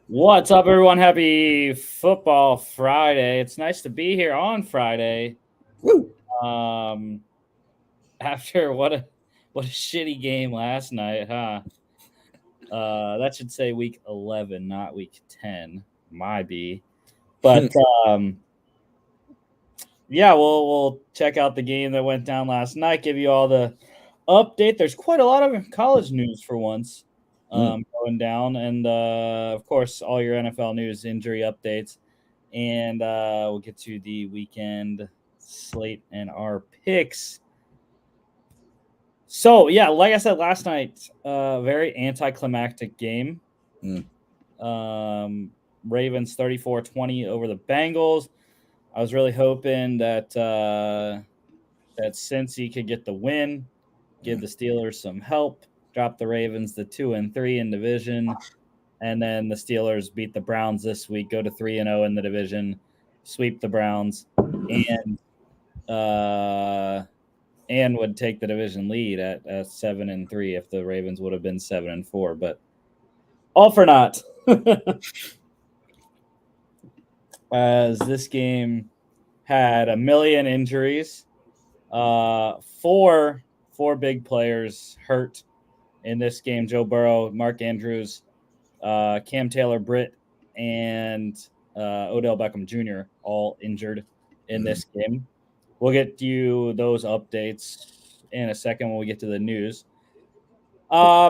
What's up, everyone? Happy Football Friday. It's nice to be here on Friday. Woo! Um, after what a shitty game last night, huh? That should say week 11, not week 10. Might be, but um, yeah, we'll check out the game that went down last night. Give you all the update. There's quite a lot of college news for once going down, and of course, all your NFL news, injury updates. And we'll get to the weekend slate and our picks. So, yeah, like I said last night, very anticlimactic game. Mm. Ravens 34-20 over the Bengals. I was really hoping that that Cincy could get the win, give the Steelers some help, drop the Ravens to 2-3 in division, and then the Steelers beat the Browns this week, go to 3-0 in the division, sweep the Browns, and would take the division lead at 7-3 if the Ravens would have been 7-4. But all for naught, as this game had a million injuries. Four big players hurt in this game: Joe Burrow, Mark Andrews, Cam Taylor, Britt, and Odell Beckham Jr. all injured in this game. We'll get you those updates in a second when we get to the news. But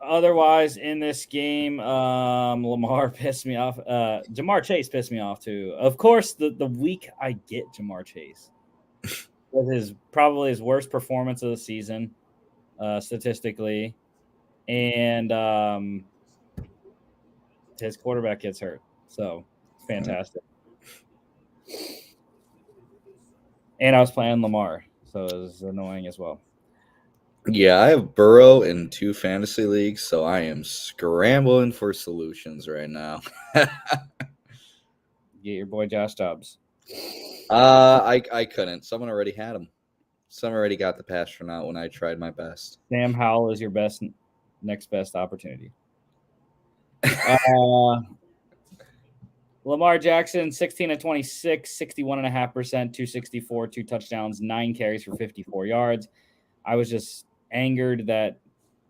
otherwise, in this game, Lamar pissed me off. Jamar Chase pissed me off too. Of course, the week I get Jamar Chase with his probably his worst performance of the season, statistically, and his quarterback gets hurt. So it's fantastic. And I was playing Lamar, so it was annoying as well. Yeah, I have Burrow in 2 fantasy leagues, so I am scrambling for solutions right now. Get your boy Josh Dobbs. I couldn't. Someone already had him. Someone already got the pastronaut when I tried my best. Sam Howell is your next best opportunity. Uh, Lamar Jackson, 16 of 26, 61.5%, 264, 2 touchdowns, 9 carries for 54 yards. I was just angered that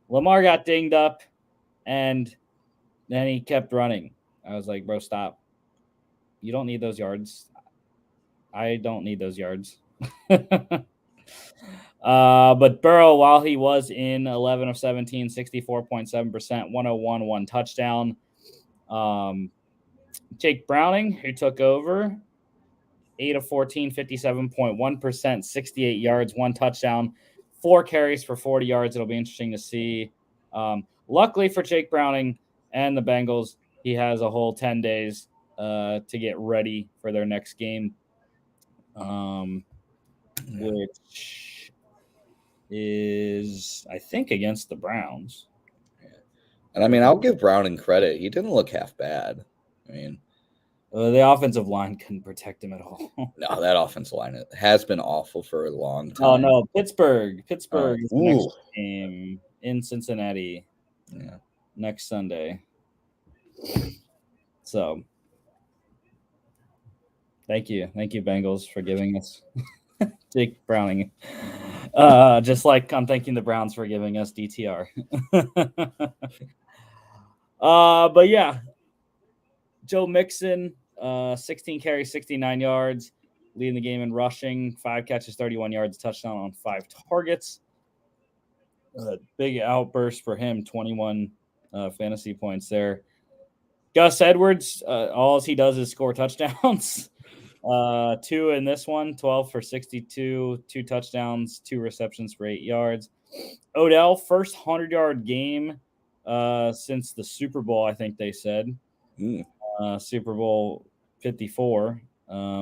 Lamar got dinged up and then he kept running. I was like, bro, stop. You don't need those yards. I don't need those yards. But Burrow, while he was in 11 of 17, 64.7%, 101, 1 touchdown. Jake Browning, who took over, 8 of 14, 57.1%, 68 yards, 1 touchdown, 4 carries for 40 yards. It'll be interesting to see. Luckily for Jake Browning and the Bengals, he has a whole 10 days to get ready for their next game, which is, I think, against the Browns. And I mean, I'll give Browning credit. He didn't look half bad. I mean, The offensive line couldn't protect him at all. no, that offensive line has been awful for a long time. Oh, no, Pittsburgh. Pittsburgh is the next Ooh. game in Cincinnati Yeah. next Sunday. So, thank you, Bengals, for giving us Jake Browning. Just like I'm thanking the Browns for giving us DTR. But yeah, Joe Mixon, 16 carries, 69 yards, leading the game in rushing, 5 catches, 31 yards, touchdown on 5 targets. Big outburst for him, 21 fantasy points there. Gus Edwards, all he does is score touchdowns. 2 in this one, 12 for 62, 2 touchdowns, 2 receptions for 8 yards. Odell, first 100-yard game since the Super Bowl, I think they said. Super Bowl 54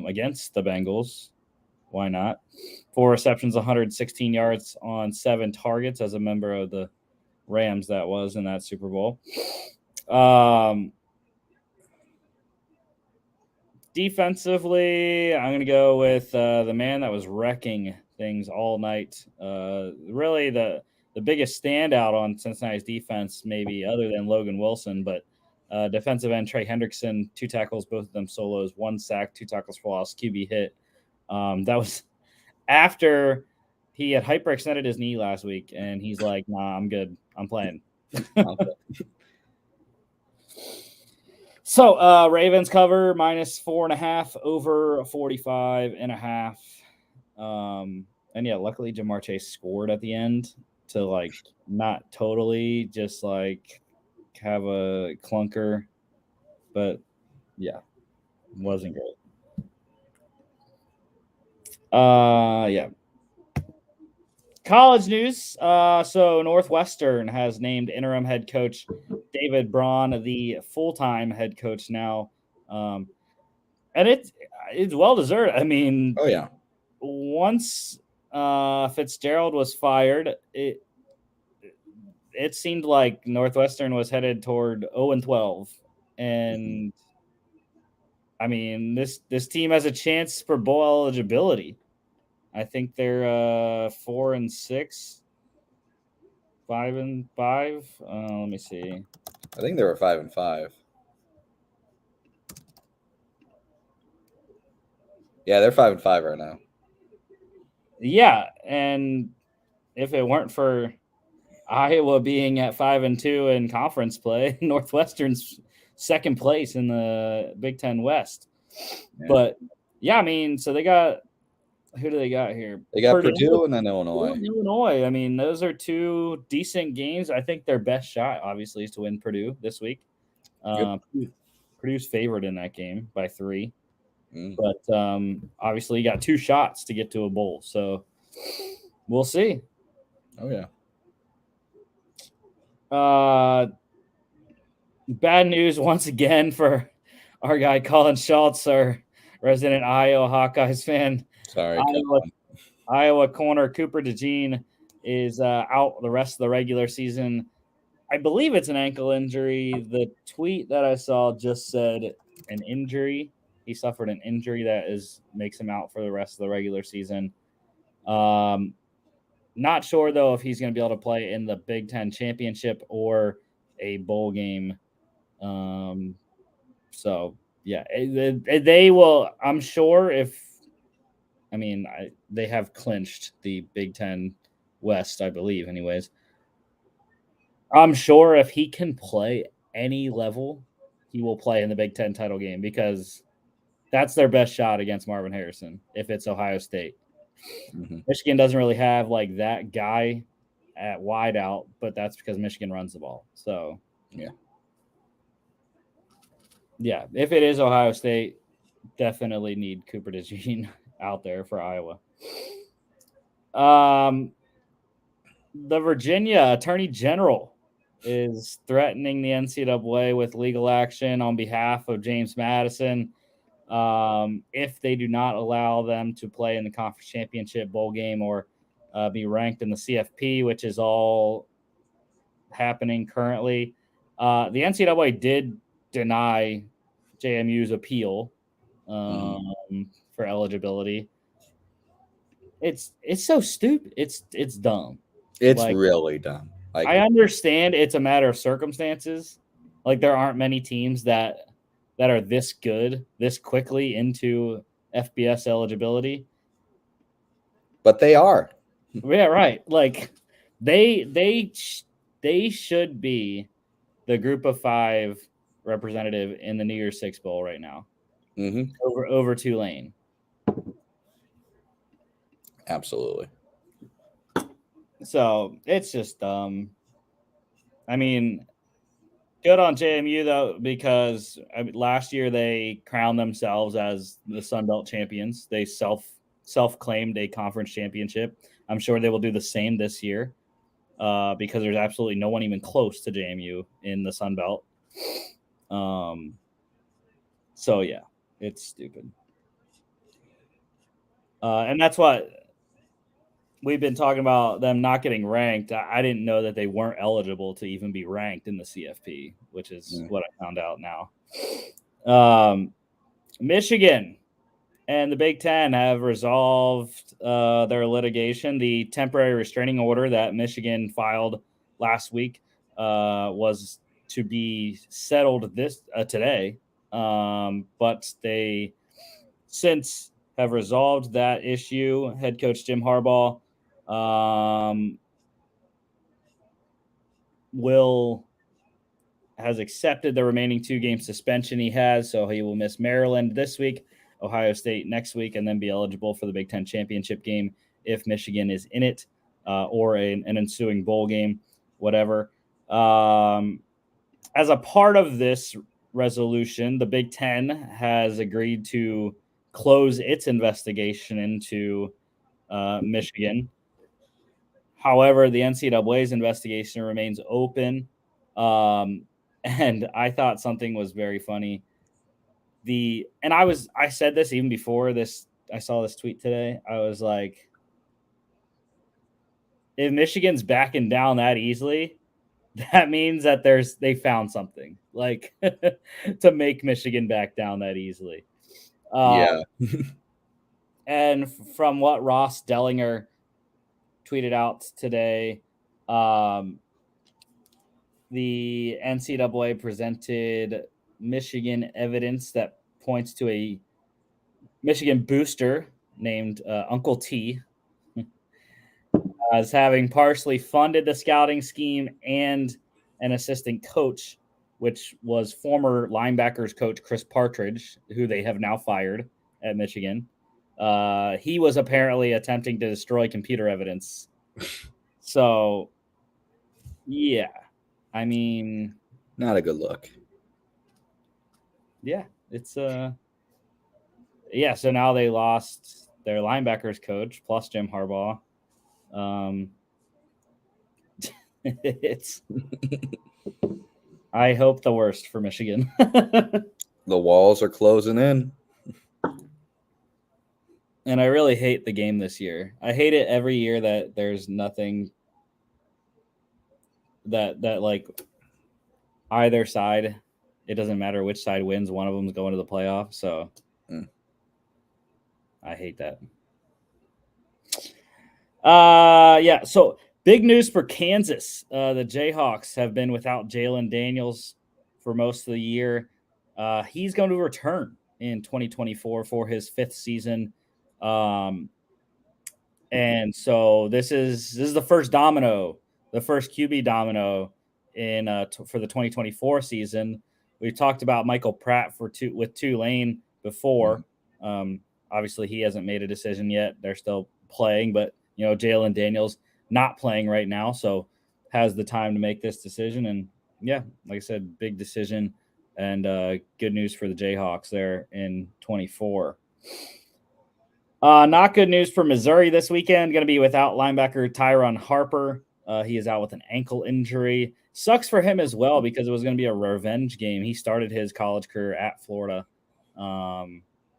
against the Bengals. Why not? 4 receptions, 116 yards on 7 targets as a member of the Rams that was in that Super Bowl. Defensively, I'm going to go with the man that was wrecking things all night. Really, the the biggest standout on Cincinnati's defense, maybe other than Logan Wilson, but defensive end Trey Hendrickson, 2 tackles, both of them solos, 1 sack, 2 tackles for loss, QB hit. That was after he had hyperextended his knee last week, and he's like, "Nah, I'm good. I'm playing." So Ravens cover -4.5 over 45.5. And yeah, luckily Jamar Chase scored at the end to like not totally just like have a clunker, but yeah, wasn't great. Yeah. College news. So Northwestern has named interim head coach David Braun the full-time head coach now. And it's well deserved. I mean, Oh yeah. Once Fitzgerald was fired, it seemed like Northwestern was headed toward 0-12, and I mean this team has a chance for bowl eligibility. I think they're 4-6, 5-5. Let me see. I think they were 5-5. Yeah, they're 5-5 right now. Yeah, and if it weren't for Iowa being at 5-2 in conference play, Northwestern's second place in the Big Ten West. Yeah. But yeah, I mean, so they got, who do they got here? They got Purdue and then Illinois. Illinois. I mean, those are 2 decent games. I think their best shot, obviously, is to win Purdue this week. Yep. Purdue's favored in that game by 3. But obviously, you got 2 shots to get to a bowl. So we'll see. Oh, yeah. Bad news once again for our guy Colin Schultz, our resident Iowa Hawkeyes fan. Sorry, Iowa corner Cooper DeJean is out the rest of the regular season. I believe it's an ankle injury. The tweet that I saw just said an injury. He suffered an injury that makes him out for the rest of the regular season. Not sure, though, if he's going to be able to play in the Big Ten championship or a bowl game. So, yeah, they will, I'm sure they have clinched the Big Ten West, I believe, anyways. I'm sure if he can play any level, he will play in the Big Ten title game because that's their best shot against Marvin Harrison if it's Ohio State. Mm-hmm. Michigan doesn't really have like that guy at wideout, but that's because Michigan runs the ball. So, yeah, if it is Ohio State, definitely need Cooper DeJean out there for Iowa. The Virginia Attorney General is threatening the NCAA with legal action on behalf of James Madison if they do not allow them to play in the conference championship bowl game or be ranked in the CFP, which is all happening currently. The NCAA did deny JMU's appeal for eligibility. It's so stupid. It's dumb. It's like, really dumb. I understand it's a matter of circumstances. Like there aren't many teams that are this good this quickly into FBS eligibility. But they are. Yeah, right. Like they should be the group of 5 representative in the New Year's Six Bowl right now. Mm-hmm. Over Tulane. Absolutely. So it's just dumb. I mean, good on JMU though, because last year they crowned themselves as the Sun Belt champions. They self-claimed a conference championship. I'm sure they will do the same this year because there's absolutely no one even close to JMU in the Sun Belt. So yeah, it's stupid. And that's what we've been talking about, them not getting ranked. I didn't know that they weren't eligible to even be ranked in the CFP, which is what I found out now. Michigan And the Big Ten have resolved their litigation. The temporary restraining order that Michigan filed last week was to be settled this today, but they since have resolved that issue. Head coach Jim Harbaugh will has accepted the remaining 2-game suspension he has, so he will miss Maryland this week, Ohio State next week, and then be eligible for the Big Ten championship game if Michigan is in it, or an ensuing bowl game, whatever. As a part of this resolution, the Big Ten has agreed to close its investigation into Michigan. However, the NCAA's investigation remains open. And I thought something was very funny. I said this even before this. I saw this tweet today. I was like, if Michigan's backing down that easily, that means that they found something like to make Michigan back down that easily. Yeah. And from what Ross Dellinger tweeted out today, the NCAA presented Michigan evidence that points to a Michigan booster named Uncle T as having partially funded the scouting scheme and an assistant coach, which was former linebackers coach Chris Partridge, who they have now fired at Michigan. He was apparently attempting to destroy computer evidence. So, yeah, I mean, not a good look. Yeah, it's yeah. So now they lost their linebackers coach plus Jim Harbaugh. It's. I hope the worst for Michigan. The walls are closing in. And I really hate the game this year. I hate it every year that there's nothing that like either side. It doesn't matter which side wins. One of them is going to the playoff. So I hate that. Yeah. So big news for Kansas. The Jayhawks have been without Jalen Daniels for most of the year. He's going to return in 2024 for his 5th season. And so this is the first domino, the first QB domino in for the 2024 season. We've talked about Michael Pratt with Tulane before. Obviously, he hasn't made a decision yet. They're still playing, but Jalen Daniels not playing right now, so has the time to make this decision. And yeah, like I said, big decision and good news for the Jayhawks there in 24. Not good news for Missouri this weekend. Going to be without linebacker Tyron Harper. He is out with an ankle injury. Sucks for him as well because it was going to be a revenge game. He started his college career at Florida.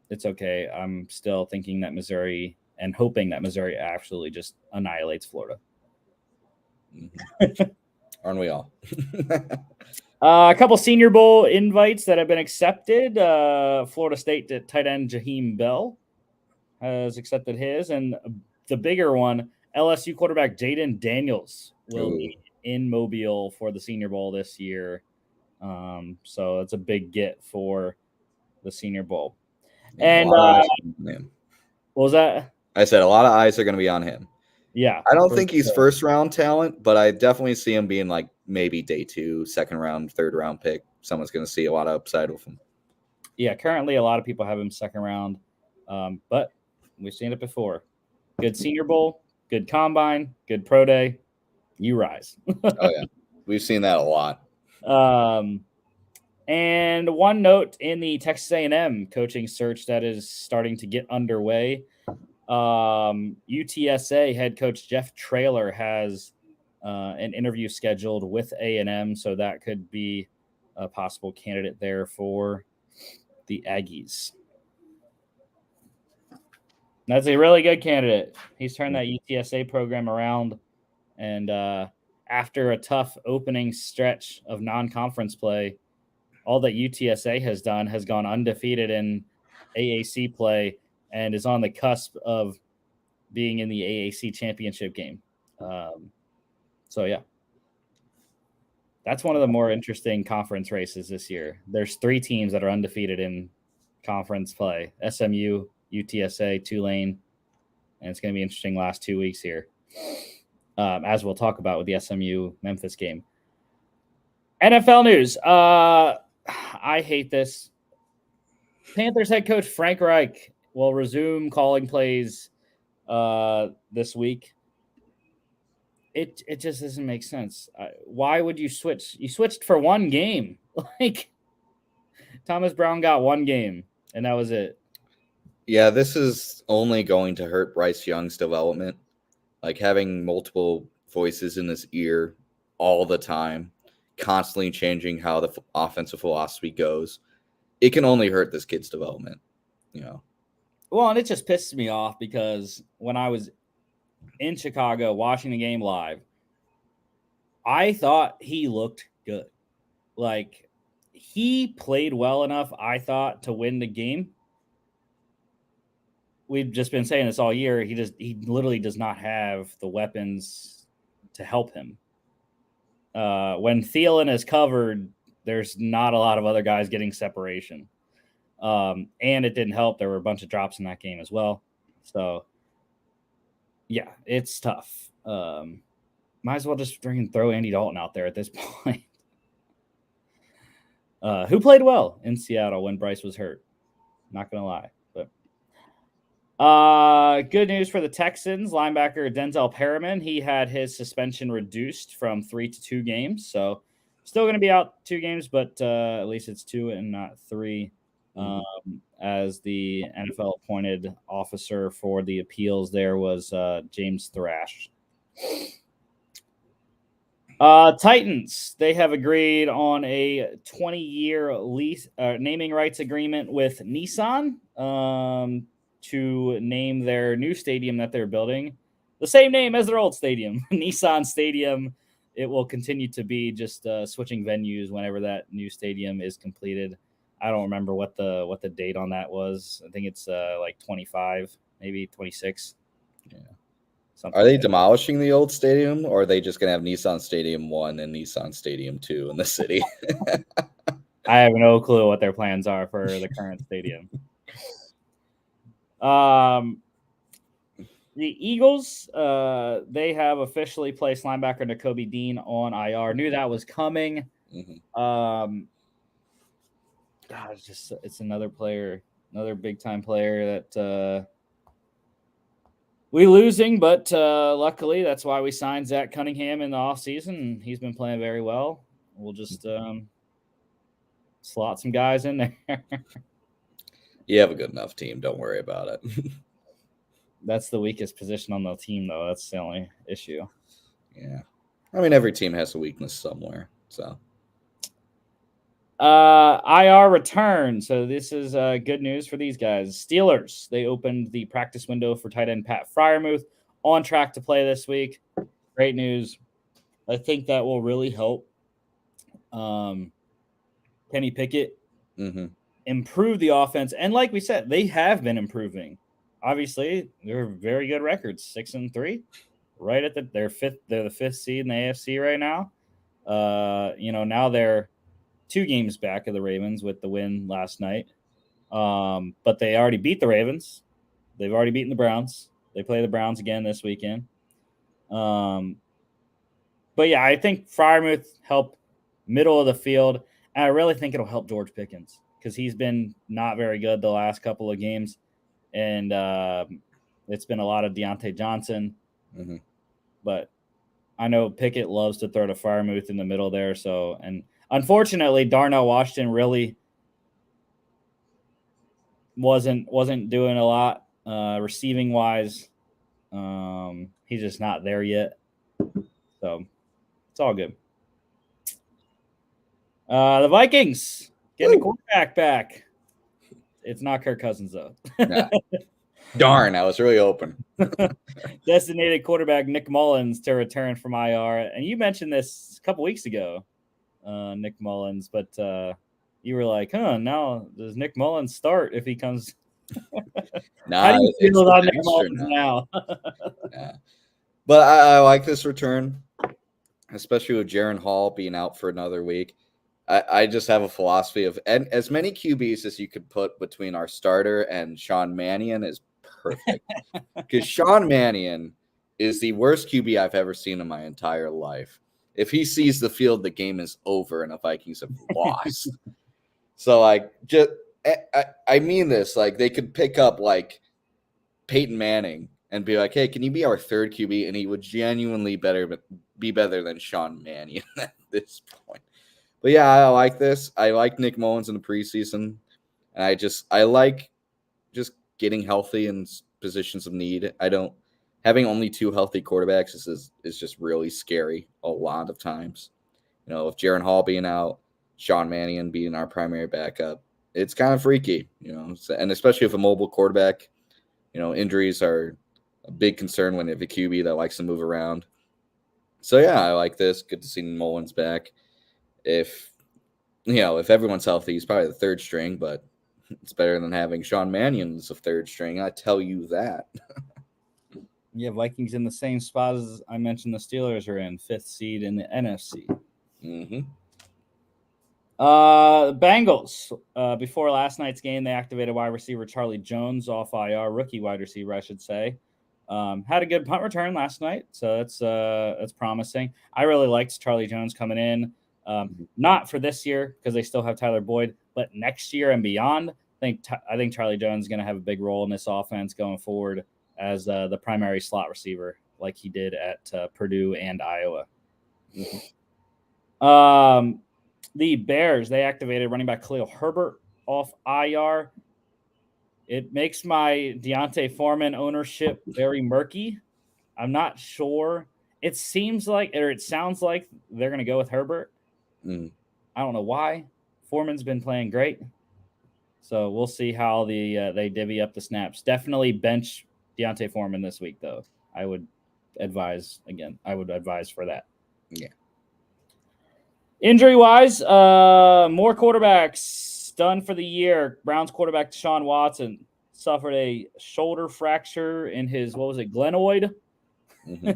It's okay. I'm still thinking that Missouri and hoping that Missouri absolutely just annihilates Florida. Aren't we all? A couple Senior Bowl invites that have been accepted. Florida State tight end Jaheim Bell has accepted his, and the bigger one, LSU quarterback Jaden Daniels will be in Mobile for the Senior Bowl this year. So it's a big get for the Senior Bowl. And what was that? I said a lot of eyes are going to be on him. Yeah, I don't think he's first round talent, but I definitely see him being like maybe day 2, second round, third round pick. Someone's going to see a lot of upside with him. Yeah, currently a lot of people have him second round, but we've seen it before. Good Senior Bowl, good combine, good pro day. You rise. Oh, yeah. We've seen that a lot. And one note in the Texas A&M coaching search that is starting to get underway. UTSA head coach Jeff Traylor has an interview scheduled with A&M, so that could be a possible candidate there for the Aggies. That's a really good candidate. He's turned that UTSA program around, and after a tough opening stretch of non-conference play, all that UTSA has done has gone undefeated in AAC play and is on the cusp of being in the AAC championship game. So yeah, that's one of the more interesting conference races this year. There's 3 teams that are undefeated in conference play: SMU, UTSA, Tulane, and it's going to be interesting last 2 weeks here, as we'll talk about with the SMU Memphis game. NFL news. I hate this. Panthers head coach Frank Reich will resume calling plays this week. It just doesn't make sense. Why would you switch? You switched for one game. Like, Thomas Brown got one game, and that was it. Yeah, this is only going to hurt Bryce Young's development. Like, having multiple voices in his ear all the time, constantly changing how the offensive philosophy goes, it can only hurt this kid's development, you know. Well, and it just pisses me off because when I was in Chicago watching the game live, I thought he looked good. Like, he played well enough, I thought, to win the game. We've just been saying this all year. He literally does not have the weapons to help him. When Thielen is covered, there's not a lot of other guys getting separation. And it didn't help. There were a bunch of drops in that game as well. So, yeah, it's tough. Might as well just throw Andy Dalton out there at this point. Who played well in Seattle when Bryce was hurt. Not going to lie. But good news for the Texans. Linebacker Denzel Perriman, he had his suspension reduced from 3 to 2 games. So still going to be out 2 games, but at least it's 2 and not 3. As the NFL appointed officer for the appeals there was James Thrash. Titans, they have agreed on a 20-year lease naming rights agreement with Nissan to name their new stadium that they're building the same name as their old stadium, Nissan Stadium. It will continue to be just switching venues whenever that new stadium is completed. I don't remember what the date on that was. I think it's like 25, maybe 26. Yeah. Are they demolishing the old stadium, or are they just going to have Nissan Stadium 1 and Nissan Stadium 2 in the city? I have no clue what their plans are for the current stadium. The Eagles, they have officially placed linebacker Nakobe Dean on IR. Knew that was coming. God, it's another player, another big time player that we losing, but luckily that's why we signed Zach Cunningham in the offseason. He's been playing very well. We'll just slot some guys in there. You have a good enough team. Don't worry about it. That's the weakest position on the team, though. That's the only issue. Yeah. I mean, every team has a weakness somewhere. So, IR return. So this is good news for these guys. Steelers, they opened the practice window for tight end Pat Freiermuth, on track to play this week. Great news. I think that will really help Kenny Pickett improve the offense. And like we said, they have been improving. Obviously, they're very good records, 6-3, right at they're fifth. They're the 5th seed in the AFC right now. Now they're 2 games back of the Ravens with the win last night. But they already beat the Ravens. They've already beaten the Browns. They play the Browns again this weekend. But yeah, I think Freiermuth helped middle of the field. And I really think it'll help George Pickens because he's been not very good the last couple of games. And it's been a lot of Deontay Johnson. But I know Pickett loves to throw to Freiermuth in the middle there. So, and unfortunately, Darnell Washington really wasn't doing a lot receiving wise. He's just not there yet. So it's all good. The Vikings getting a quarterback back. It's not Kirk Cousins, though. Nah. Darn, I was really open. Designated quarterback Nick Mullins to return from IR. And you mentioned this a couple weeks ago, Nick Mullins, but you were like, now does Nick Mullins start if he comes How do you it's feel the about Nick pasture Mullins now. now? Yeah. But I like this return, especially with Jaron Hall being out for another week. I just have a philosophy of and as many QBs as you could put between our starter and Sean Mannion is perfect. Because Sean Mannion is the worst QB I've ever seen in my entire life. If he sees the field, the game is over and the Vikings have lost. So like just I mean this, like they could pick up like Peyton Manning and be like, hey, can you be our third QB? And he would genuinely be better than Sean Mannion at this point. But yeah, I like this. I like Nick Mullins in the preseason. And I like just getting healthy in positions of need. I don't having only two healthy quarterbacks is just really scary a lot of times. You know, with Jaron Hall being out, Sean Mannion being our primary backup, it's kind of freaky, you know, and especially if a mobile quarterback, you know, injuries are a big concern when you have a QB that likes to move around. So yeah, I like this. Good to see Mullins back. If if everyone's healthy, he's probably the third string, but it's better than having Sean Mannion as a third string. I tell you that. Yeah, Vikings in the same spot as I mentioned the Steelers are in, 5th seed in the NFC. Mm-hmm. Bengals. Before last night's game, they activated wide receiver Charlie Jones off IR, rookie wide receiver, I should say. Had a good punt return last night, so that's promising. I really liked Charlie Jones coming in. Not for this year because they still have Tyler Boyd, but next year and beyond, I think Charlie Jones is going to have a big role in this offense going forward as the primary slot receiver, like he did at Purdue and Iowa. The Bears, they activated running back Khalil Herbert off IR. It makes my Deontay Foreman ownership very murky. I'm not sure. It seems like, or it sounds like they're going to go with Herbert. I don't know why. Foreman's been playing great. So we'll see how they divvy up the snaps. Definitely bench Deontay Foreman this week, though. I would advise for that. Yeah. Injury-wise, more quarterbacks done for the year. Browns quarterback Deshaun Watson suffered a shoulder fracture in his, glenoid? Mm-hmm.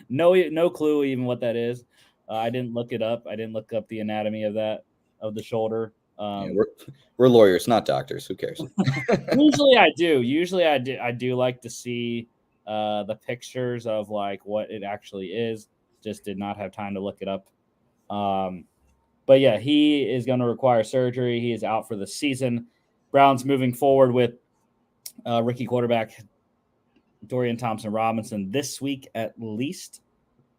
No clue even what that is. I didn't look it up. I didn't look up the anatomy of the shoulder. We're lawyers, not doctors. Who cares? Usually I do. I do like to see the pictures of like what it actually is. Just did not have time to look it up. But yeah, he is going to require surgery. He is out for the season. Browns moving forward with rookie quarterback Dorian Thompson-Robinson this week at least.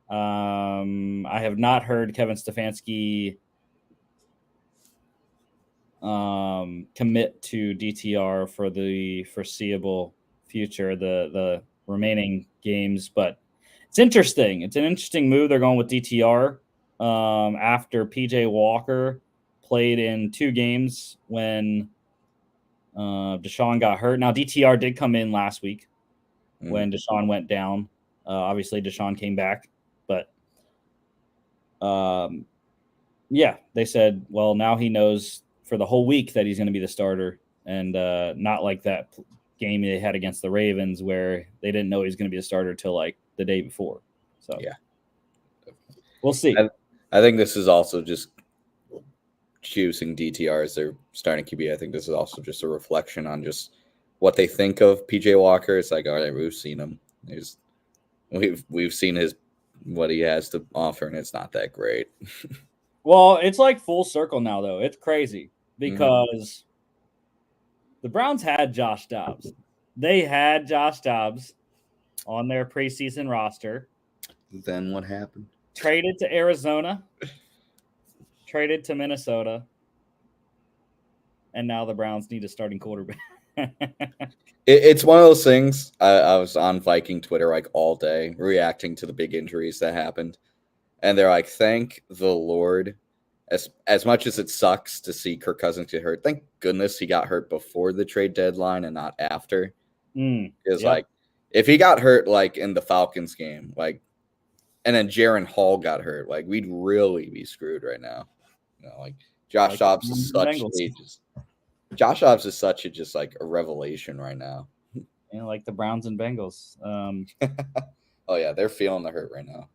I have not heard Kevin Stefanski commit to DTR for the foreseeable future, the remaining games, but it's interesting. It's an interesting move. They're going with DTR after PJ Walker played in 2 games when Deshaun got hurt. Now, DTR did come in last week when Deshaun went down. Obviously, Deshaun came back, but yeah, they said, well, now he knows for the whole week that he's going to be the starter, and not like that game they had against the Ravens where they didn't know he was going to be a starter till like the day before. So yeah, we'll see. I think this is also just choosing DTR as their starting QB. I think this is also just a reflection on just what they think of PJ Walker. It's like, all right, we've seen him. We've seen what he has to offer, and it's not that great. Well, it's like full circle now, though. It's crazy because the Browns had Josh Dobbs. They had Josh Dobbs on their preseason roster. Then what happened? Traded to Arizona, traded to Minnesota, and now the Browns need a starting quarterback. It's one of those things. I was on Viking Twitter like all day reacting to the big injuries that happened. And they're like, thank the Lord. As much as it sucks to see Kirk Cousins get hurt, thank goodness he got hurt before the trade deadline and not after. Because like, if he got hurt like in the Falcons game, like, and then Jaron Hall got hurt, like we'd really be screwed right now. You know, like Josh Dobbs is such ages. Josh Dobbs is such a revelation right now. Like the Browns and Bengals. Oh yeah, they're feeling the hurt right now.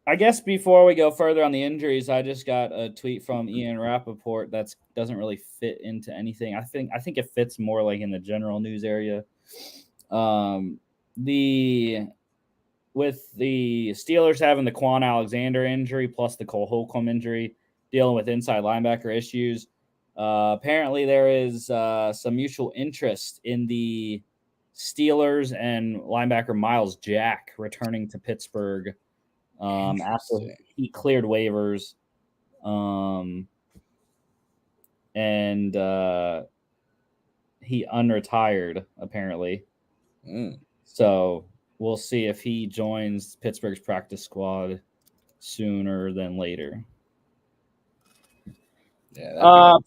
I guess before we go further on the injuries, I just got a tweet from Ian Rappaport that doesn't really fit into anything. I think it fits more like in the general news area. With the Steelers having the Quan Alexander injury plus the Cole Holcomb injury, dealing with inside linebacker issues. Apparently, there is some mutual interest in the Steelers and linebacker Miles Jack returning to Pittsburgh after he cleared waivers. And he unretired, apparently. So we'll see if he joins Pittsburgh's practice squad sooner than later. Yeah.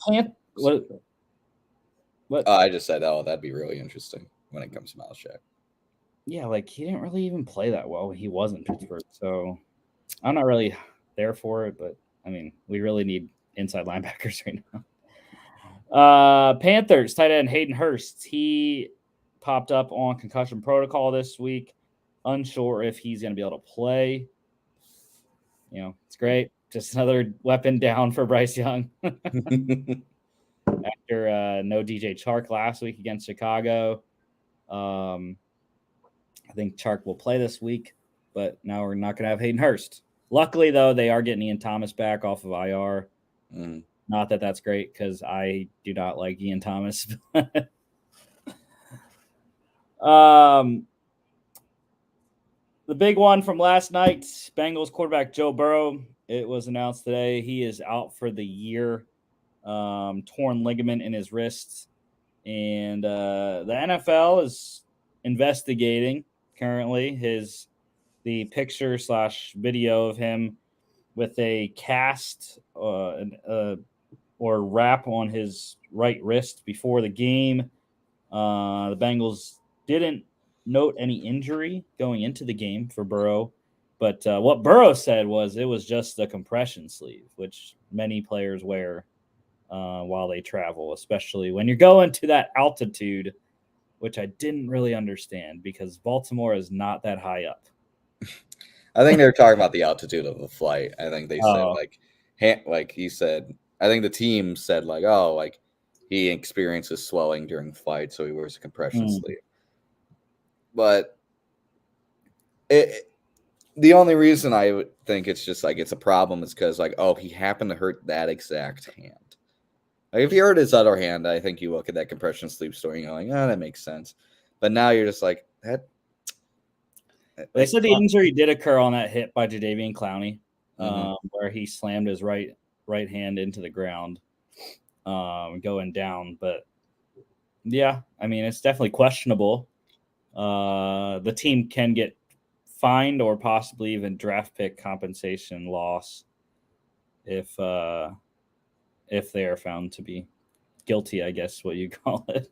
What? I just said, that'd be really interesting when it comes to Miles Jack. Yeah, like he didn't really even play that well when he was in Pittsburgh. So I'm not really there for it, but I mean, we really need inside linebackers right now. Panthers tight end Hayden Hurst. He popped up on concussion protocol this week. Unsure if he's going to be able to play. It's great. Just another weapon down for Bryce Young. After no DJ Chark last week against Chicago. I think Chark will play this week, but now we're not going to have Hayden Hurst. Luckily, though, they are getting Ian Thomas back off of IR. Not that that's great because I do not like Ian Thomas. The big one from last night, Bengals quarterback Joe Burrow. It was announced today he is out for the year. Torn ligament in his wrist. And the NFL is investigating currently the picture / video of him with a cast or wrap on his right wrist before the game. The Bengals didn't note any injury going into the game for Burrow, but what Burrow said was it was just a compression sleeve, which many players wear while they travel, especially when you're going to that altitude, which I didn't really understand because Baltimore is not that high up. I think they're talking about the altitude of the flight. I think they said like he said. I think the team said he experiences swelling during flight, so he wears a compression sleeve. But the only reason I would think it's just it's a problem is because he happened to hurt that exact hand. If you hurt his other hand, I think you look at that compression sleeve story and you're like, that makes sense. But now you're just like that. They said the injury did occur on that hit by Jadeveon Clowney, where he slammed his right hand into the ground, going down. But yeah, I mean, it's definitely questionable. The team can get fined or possibly even draft pick compensation loss if they are found to be guilty, I guess what you call it.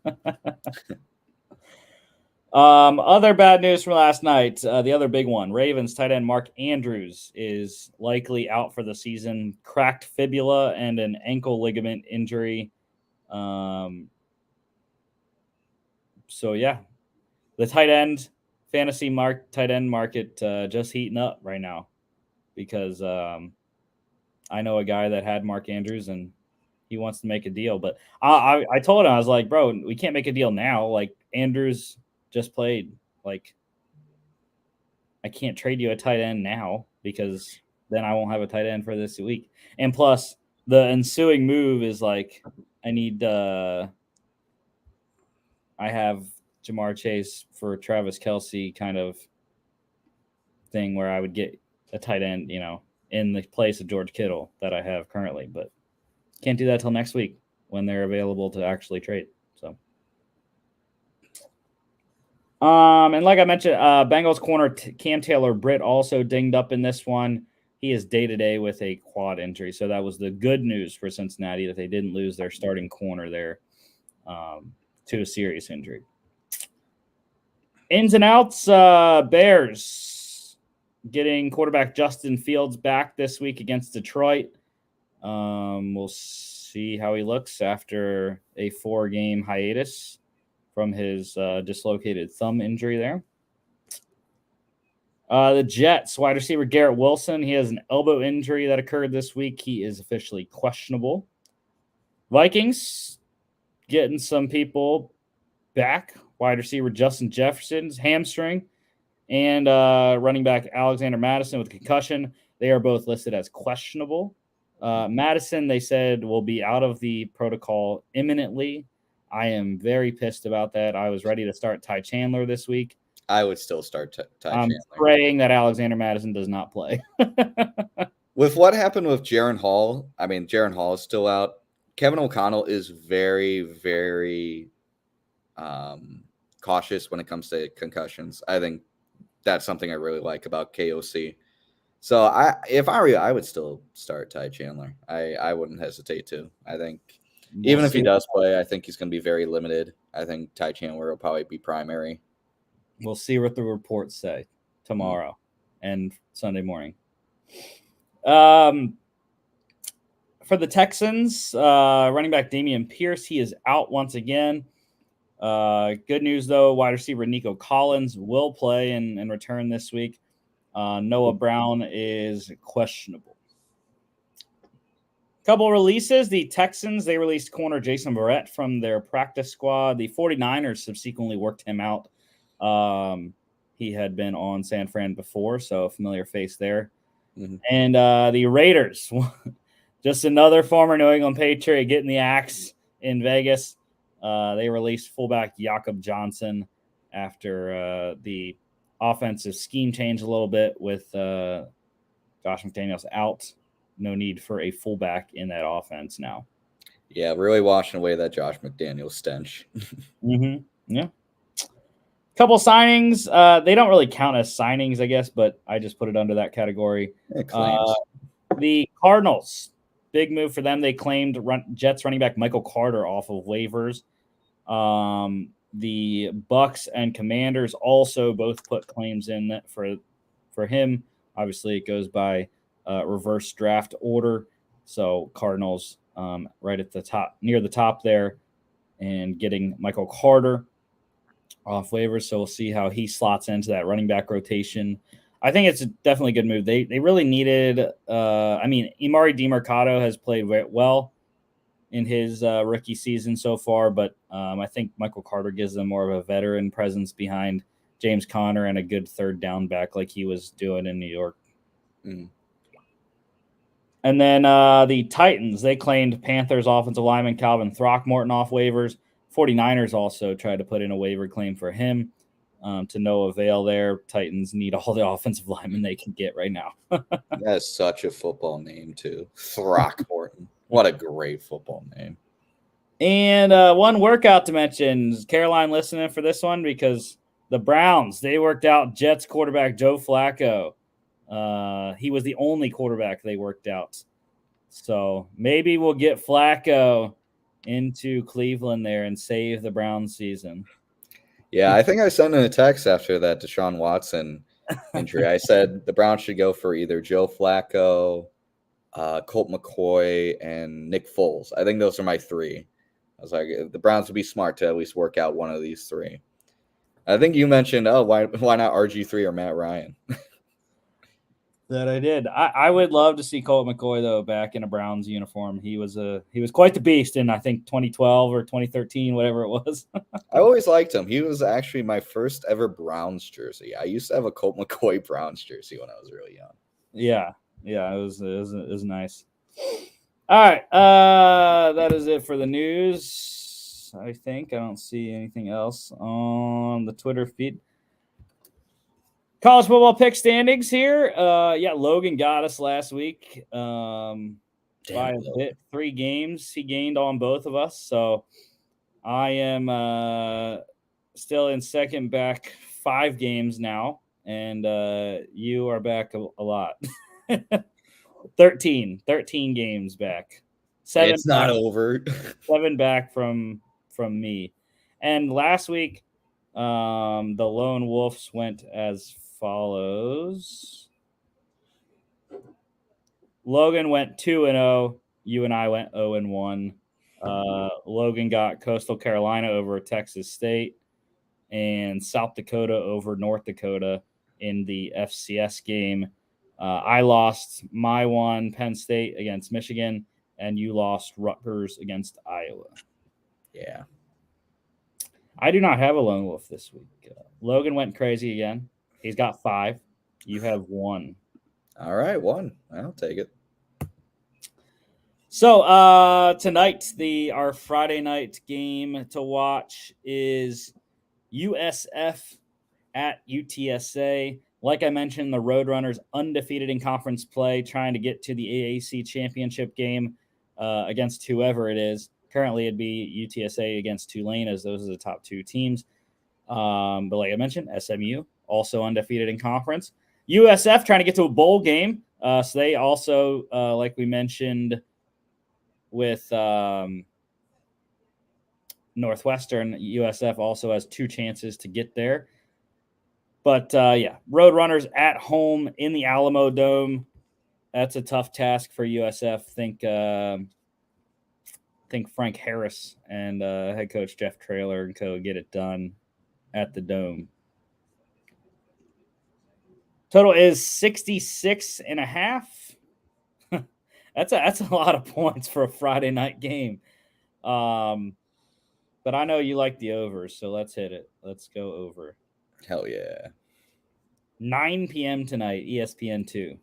Other bad news from last night. The other big one, Ravens tight end Mark Andrews is likely out for the season. Cracked fibula and an ankle ligament injury. So yeah, the tight end market just heating up right now because I know a guy that had Mark Andrews and he wants to make a deal. But I told him, I was like, bro, we can't make a deal now. Like Andrews just played. Like I can't trade you a tight end now because then I won't have a tight end for this week. And plus the ensuing move is I have Jamar Chase for Travis Kelce kind of thing where I would get a tight end, in the place of George Kittle that I have currently, but can't do that till next week when they're available to actually trade. So, and like I mentioned, Bengals corner Cam Taylor-Britt also dinged up in this one. He is day-to-day with a quad injury. So that was the good news for Cincinnati that they didn't lose their starting corner there to a serious injury. Ins and outs, Bears getting quarterback Justin Fields back this week against Detroit. We'll see how he looks after a 4-game hiatus from his dislocated thumb injury there. The Jets, wide receiver Garrett Wilson, he has an elbow injury that occurred this week. He is officially questionable. Vikings getting some people back. Wide receiver Justin Jefferson's hamstring and running back Alexander Madison with concussion. They are both listed as questionable. Madison, they said, will be out of the protocol imminently. I am very pissed about that. I was ready to start Ty Chandler this week. I would still start Ty Chandler. I'm praying that Alexander Madison does not play. With what happened with Jaron Hall, I mean, Jaron Hall is still out. Kevin O'Connell is very, very cautious when it comes to concussions. I think that's something I really like about KOC. So if I were you, I would still start Ty Chandler. I wouldn't hesitate to. I think even if he does play, I think he's going to be very limited. I think Ty Chandler will probably be primary. We'll see what the reports say tomorrow and Sunday morning. For the Texans, running back Damian Pierce, he is out once again. Good news, though, wide receiver Nico Collins will play and return this week. Noah Brown is questionable. Couple releases. The Texans, they released corner Jason Verrett from their practice squad. The 49ers subsequently worked him out. He had been on San Fran before, so a familiar face there. Mm-hmm. And the Raiders, just another former New England Patriot getting the axe in Vegas. They released fullback Jakob Johnson after the offensive scheme changed a little bit with Josh McDaniels out. No need for a fullback in that offense now. Yeah, really washing away that Josh McDaniels stench. Mm-hmm. Yeah. Couple signings. They don't really count as signings, I guess, but I just put it under that category. The Cardinals, big move for them. They claimed Jets running back Michael Carter off of waivers. The Bucks and Commanders also both put claims in for him. Obviously, it goes by reverse draft order. So Cardinals right at the top, near the top there, and getting Michael Carter off waivers. So we'll see how he slots into that running back rotation. I think it's definitely a good move. They really needed. Imari DiMercado has played well in his rookie season so far, but I think Michael Carter gives them more of a veteran presence behind James Conner and a good third down back like he was doing in New York. Mm. And then the Titans, they claimed Panthers offensive lineman Calvin Throckmorton off waivers. 49ers also tried to put in a waiver claim for him to no avail there. Titans need all the offensive linemen they can get right now. That is such a football name, too. Throckmorton. What a great football name. And one workout to mention. Caroline listening for this one because the Browns, they worked out Jets quarterback Joe Flacco. He was the only quarterback they worked out. So maybe we'll get Flacco into Cleveland there and save the Browns season. Yeah, I think I sent in a text after that Deshaun Watson injury. I said the Browns should go for either Joe Flacco, Colt McCoy, and Nick Foles. I think those are my three. I was like, the Browns would be smart to at least work out one of these three. I think you mentioned, why not RG3 or Matt Ryan? That I did. I would love to see Colt McCoy though back in a Browns uniform. He was quite the beast in I think 2012 or 2013, whatever it was. I always liked him. He was actually my first ever Browns jersey. I used to have a Colt McCoy Browns jersey when I was really young. Yeah, it was nice. All right, that is it for the news. I think I don't see anything else on the Twitter feed. College football pick standings here. Logan got us last week by a bit. 3 games he gained on both of us. So I am still in second back 5 games now. And you are back a lot. 13 games back. 7 It's not over. 7 back from me. And last week, the Lone Wolves went as follows. Logan went 2-0. You and I went 0-1. Logan got Coastal Carolina over Texas State and South Dakota over North Dakota in the FCS game. I lost my one, Penn State against Michigan, and you lost Rutgers against Iowa. Yeah. I do not have a lone wolf this week. Logan went crazy again. He's got 5. You have 1. All right, 1. I'll take it. So tonight, our Friday night game to watch is USF at UTSA. Like I mentioned, the Roadrunners undefeated in conference play, trying to get to the AAC championship game against whoever it is. Currently, it'd be UTSA against Tulane, as those are the top 2 teams. But like I mentioned, SMU also undefeated in conference. USF trying to get to a bowl game. So they also, like we mentioned with Northwestern, USF also has 2 chances to get there. But yeah, Roadrunners at home in the Alamo Dome. That's a tough task for USF. Think Frank Harris and head coach Jeff Traylor and co get it done at the Dome. Total is 66.5. That's a lot of points for a Friday night game. But I know you like the overs, so let's hit it. Let's go over. Hell yeah. 9 p.m. tonight, ESPN 2.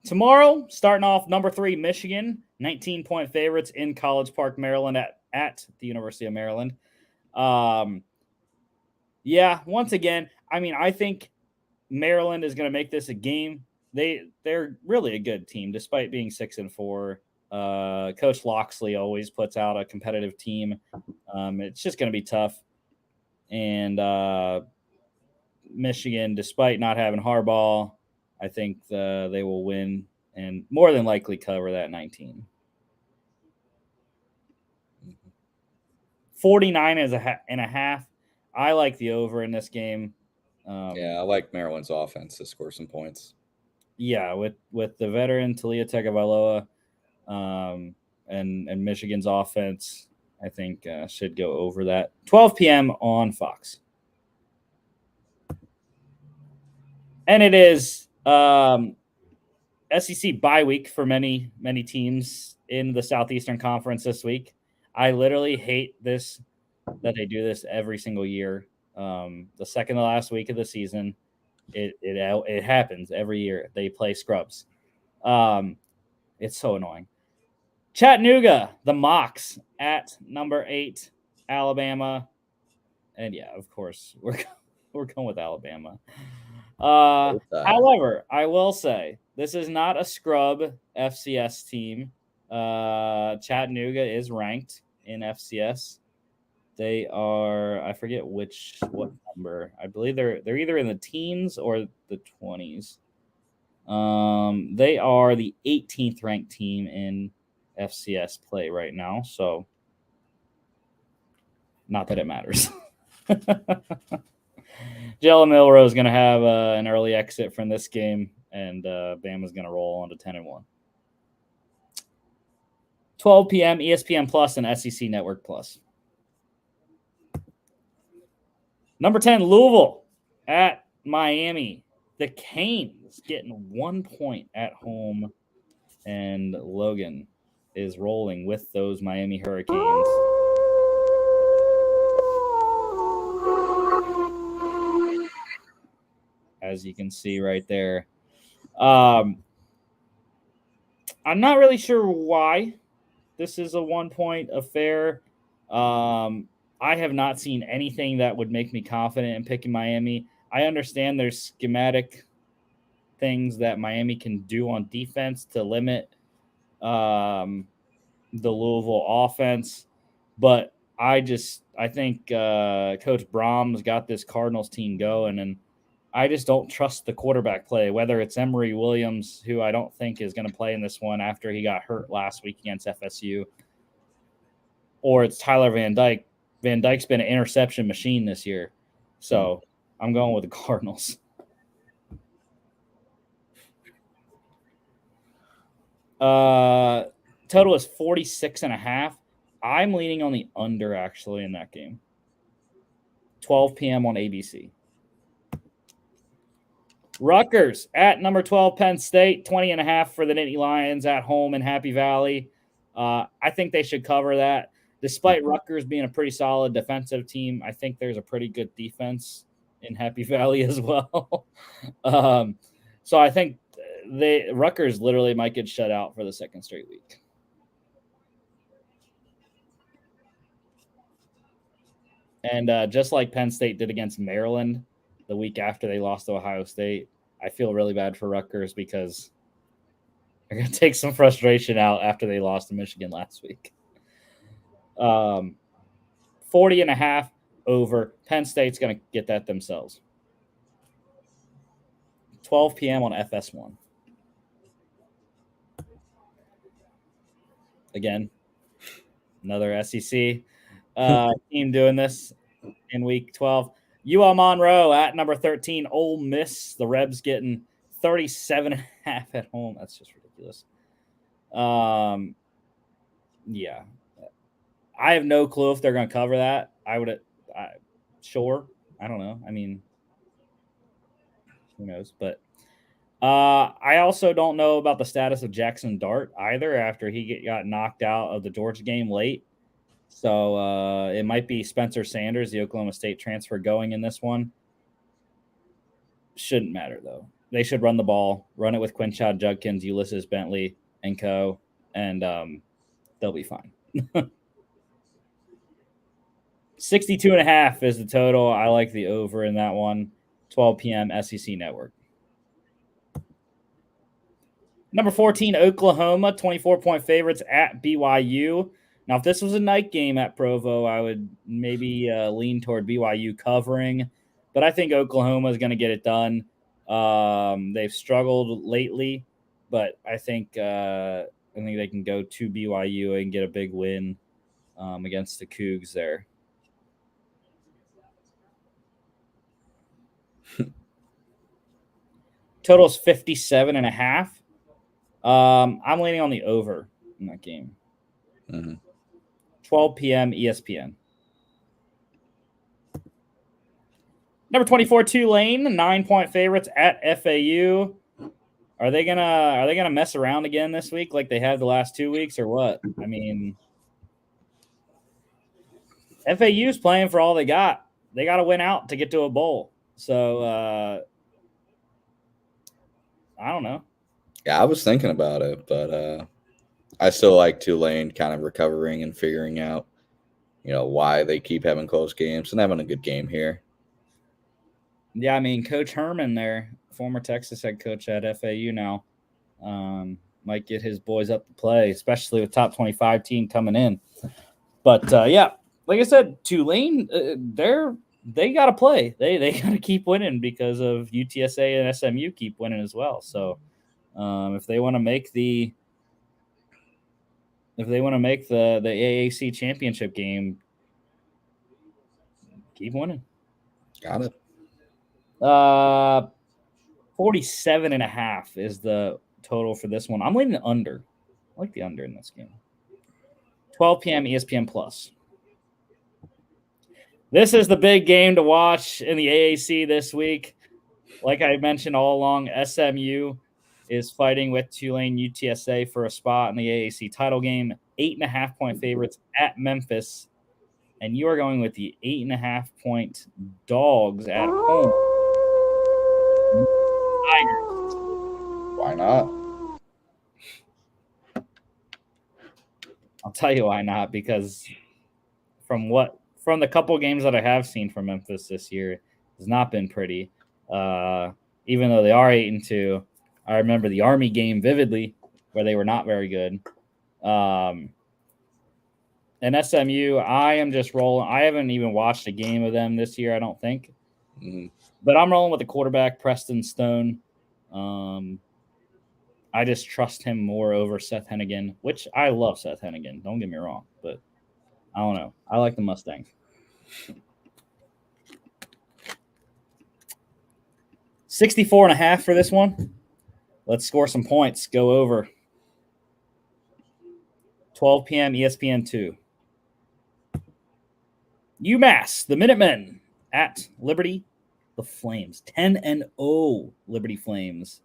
Tomorrow, starting off number 3, Michigan, 19-point favorites in College Park, Maryland at the University of Maryland. Yeah, once again, I mean, I think Maryland is going to make this a game. They're really a good team, despite being 6-4. Coach Loxley always puts out a competitive team. It's just going to be tough. And Michigan, despite not having Harbaugh, I think they will win and more than likely cover that 19. 49.5. I like the over in this game. Yeah, I like Maryland's offense to score some points. Yeah, with the veteran Talia Tagovailoa and Michigan's offense, I think should go over that. 12 p.m. on Fox. And it is SEC bye week for many teams in the Southeastern Conference this week. I literally hate this that they do this every single year. The second to last week of the season, it happens every year. They play scrubs. It's so annoying. Chattanooga, the Mocs at number 8, Alabama, and yeah, of course we're going with Alabama. However, I will say this is not a scrub FCS team. Chattanooga is ranked in FCS. They are, I forget what number. I believe they're either in the teens or the 20s. They are the 18th ranked team in FCS play right now, so not that it matters. Jalen Milroe is going to have an early exit from this game, and Bama's going to roll on to 10-1. 12 p.m. ESPN Plus and SEC Network Plus. Number 10, Louisville at Miami. The Canes getting 1 point at home, and Logan is rolling with those Miami Hurricanes. As you can see right there. I'm not really sure why this is a 1 point affair. I have not seen anything that would make me confident in picking Miami. I understand there's schematic things that Miami can do on defense to limit the Louisville offense, but I think Coach Brahms got this Cardinals team going, and I just don't trust the quarterback play, whether it's Emory Williams, who I don't think is going to play in this one after he got hurt last week against FSU, or it's Tyler Van Dyke. Van Dyke's been an interception machine this year. So I'm going with the Cardinals. Total is 46.5. I'm leaning on the under actually in that game. 12 p.m. on ABC. Rutgers at number 12, Penn State, 20.5 for the Nittany Lions at home in Happy Valley. I think they should cover that. Despite Rutgers being a pretty solid defensive team, I think there's a pretty good defense in Happy Valley as well. So I think Rutgers literally might get shut out for the second straight week. And just like Penn State did against Maryland the week after they lost to Ohio State, I feel really bad for Rutgers because they're going to take some frustration out after they lost to Michigan last week. 40.5 over. Penn State's going to get that themselves. 12 p.m. on FS1. Again, another SEC team doing this in week 12. UL Monroe at number 13. Ole Miss. The Rebs getting 37.5 at home. That's just ridiculous. Yeah. I have no clue if they're going to cover that. Sure. I don't know. I mean, who knows? But I also don't know about the status of Jackson Dart either after he got knocked out of the Georgia game late. So it might be Spencer Sanders, the Oklahoma State transfer, going in this one. Shouldn't matter, though. They should run the ball, run it with Quinshad Judkins, Ulysses Bentley, and co., and they'll be fine. 62.5 is the total. I like the over in that one. 12 p.m. SEC Network. Number 14, Oklahoma, 24-point favorites at BYU. Now, if this was a night game at Provo, I would maybe lean toward BYU covering, but I think Oklahoma is going to get it done. They've struggled lately, but I think they can go to BYU and get a big win against the Cougs there. Total is 57.5. I'm leaning on the over in that game. 12 p.m. ESPN. Number 24, Tulane, 9-point favorites at FAU. Are they gonna mess around again this week like they have the last 2 weeks or what? I mean, FAU's playing for all they got. They got to win out to get to a bowl. So I don't know. Yeah, I was thinking about it, but I still like Tulane kind of recovering and figuring out, why they keep having close games and having a good game here. Yeah, I mean, Coach Herman there, former Texas head coach at FAU now, might get his boys up to play, especially with top 25 team coming in. But, yeah, like I said, Tulane, they got to play. They got to keep winning because of UTSA and SMU keep winning as well. So if they want to make the AAC championship game, keep winning. Got it. 47.5 is the total for this one. I'm leaning under. I like the under in this game. 12 p.m. ESPN Plus. This is the big game to watch in the AAC this week. Like I mentioned all along, SMU is fighting with Tulane UTSA for a spot in the AAC title game. 8.5-point favorites at Memphis. And you are going with the 8.5-point dogs at home. Tigers. Why not? I'll tell you why not, because from the couple games that I have seen from Memphis this year, has not been pretty. Even though they are 8-2, I remember the Army game vividly, where they were not very good. And SMU, I am just rolling. I haven't even watched a game of them this year, I don't think. Mm-hmm. But I'm rolling with the quarterback, Preston Stone. I just trust him more over Seth Hennigan, which I love Seth Hennigan. Don't get me wrong, but I don't know. I like the Mustangs. 64.5 for this one. Let's score some points. Go over. 12 p.m. ESPN2. UMass, the Minutemen at Liberty, the Flames. 10-0 Liberty Flames.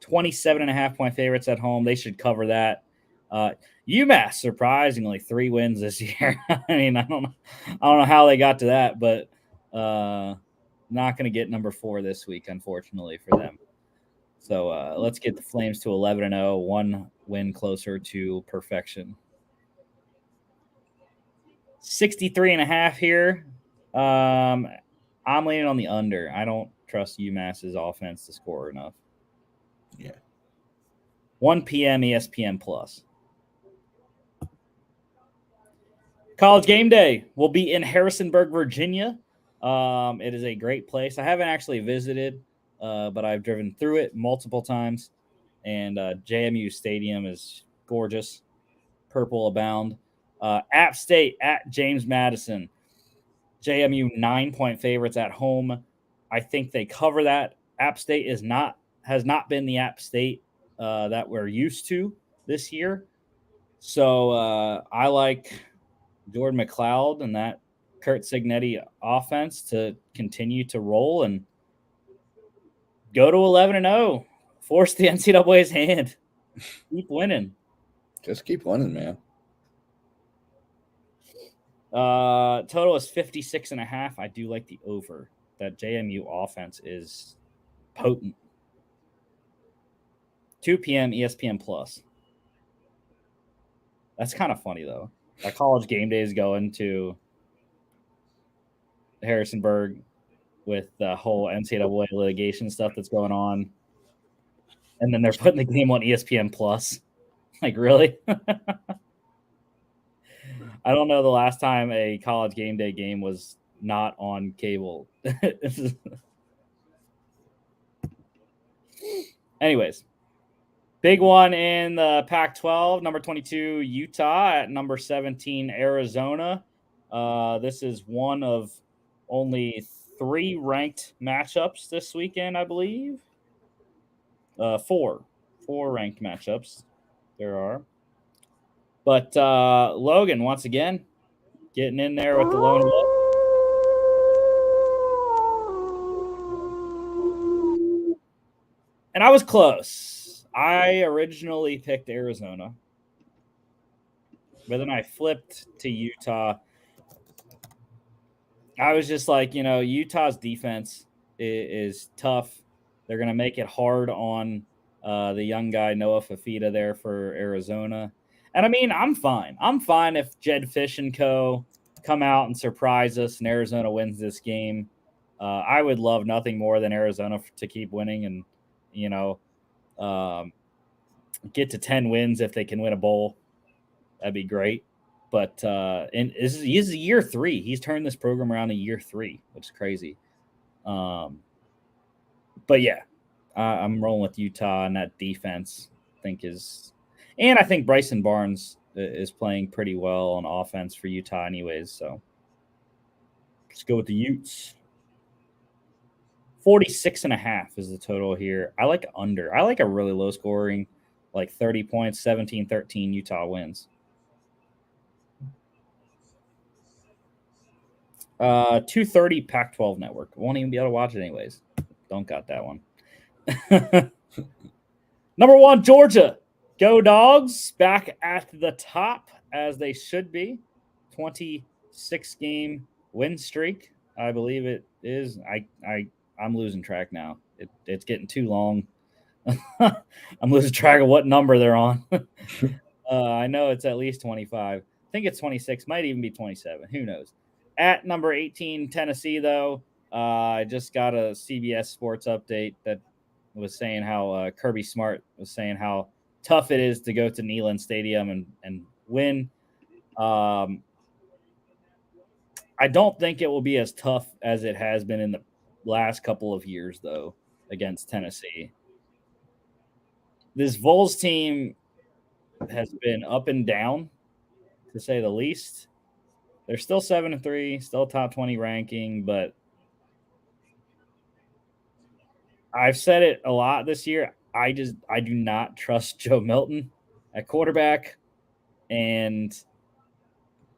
27.5-point favorites at home. They should cover that. UMass, surprisingly, 3 wins this year. I mean, I don't know how they got to that, but not going to get number 4 this week, unfortunately for them. So let's get the Flames to 11-0, 1 win closer to perfection. 63.5 here. I'm leaning on the under. I don't trust UMass's offense to score enough. Yeah. 1 p.m. ESPN Plus. College game day will be in Harrisonburg, Virginia. It is a great place. I haven't actually visited, but I've driven through it multiple times. And JMU Stadium is gorgeous. Purple abound. App State at James Madison. JMU 9-point favorites at home. I think they cover that. App State has not been the App State that we're used to this year. So I like Jordan McLeod and that Kurt Signetti offense to continue to roll and go to 11-0. Force the NCAA's hand. Keep winning. Just keep winning, man. Total is 56.5. I do like the over. That JMU offense is potent. 2 p.m. ESPN Plus. That's kind of funny though. That college game day is going to Harrisonburg with the whole NCAA litigation stuff that's going on, and then they're putting the game on ESPN Plus. Like, really? I don't know the last time a college game day game was not on cable. Anyways, big one in the Pac-12, number 22, Utah at number 17, Arizona. This is one of only 3 ranked matchups this weekend, I believe. 4 ranked matchups there are. But Logan, once again, getting in there with the lone wolf. And I was close. I originally picked Arizona, but then I flipped to Utah. I was just like, Utah's defense is tough. They're going to make it hard on the young guy, Noah Fafita, there for Arizona. And I mean, I'm fine. I'm fine if Jed Fish and co. come out and surprise us and Arizona wins this game. I would love nothing more than Arizona to keep winning and, get to 10 wins if they can win a bowl. That'd be great. But this is year 3. He's turned this program around in year 3, which is crazy. But yeah, I'm rolling with Utah, and that defense I think and I think Bryson Barnes is playing pretty well on offense for Utah anyways. So let's go with the Utes. 46.5 is the total here. I like under. I like a really low scoring, like 30 points, 17-13 Utah wins. 2:30 Pac-12 network. Won't even be able to watch it anyways. Don't got that one. Number 1, Georgia. Go Dogs. Back at the top as they should be. 26-game win streak, I believe it is. I'm losing track now. It's getting too long. I'm losing track of what number they're on. I know it's at least 25. I think it's 26. Might even be 27. Who knows? At number 18, Tennessee, though, I just got a CBS Sports update that was saying how Kirby Smart was saying how tough it is to go to Neyland Stadium and win. I don't think it will be as tough as it has been in the last couple of years, though, against Tennessee. This Vols team has been up and down, to say the least. They're still 7-3, still top 20 ranking, but I've said it a lot this year. I do not trust Joe Milton at quarterback. And,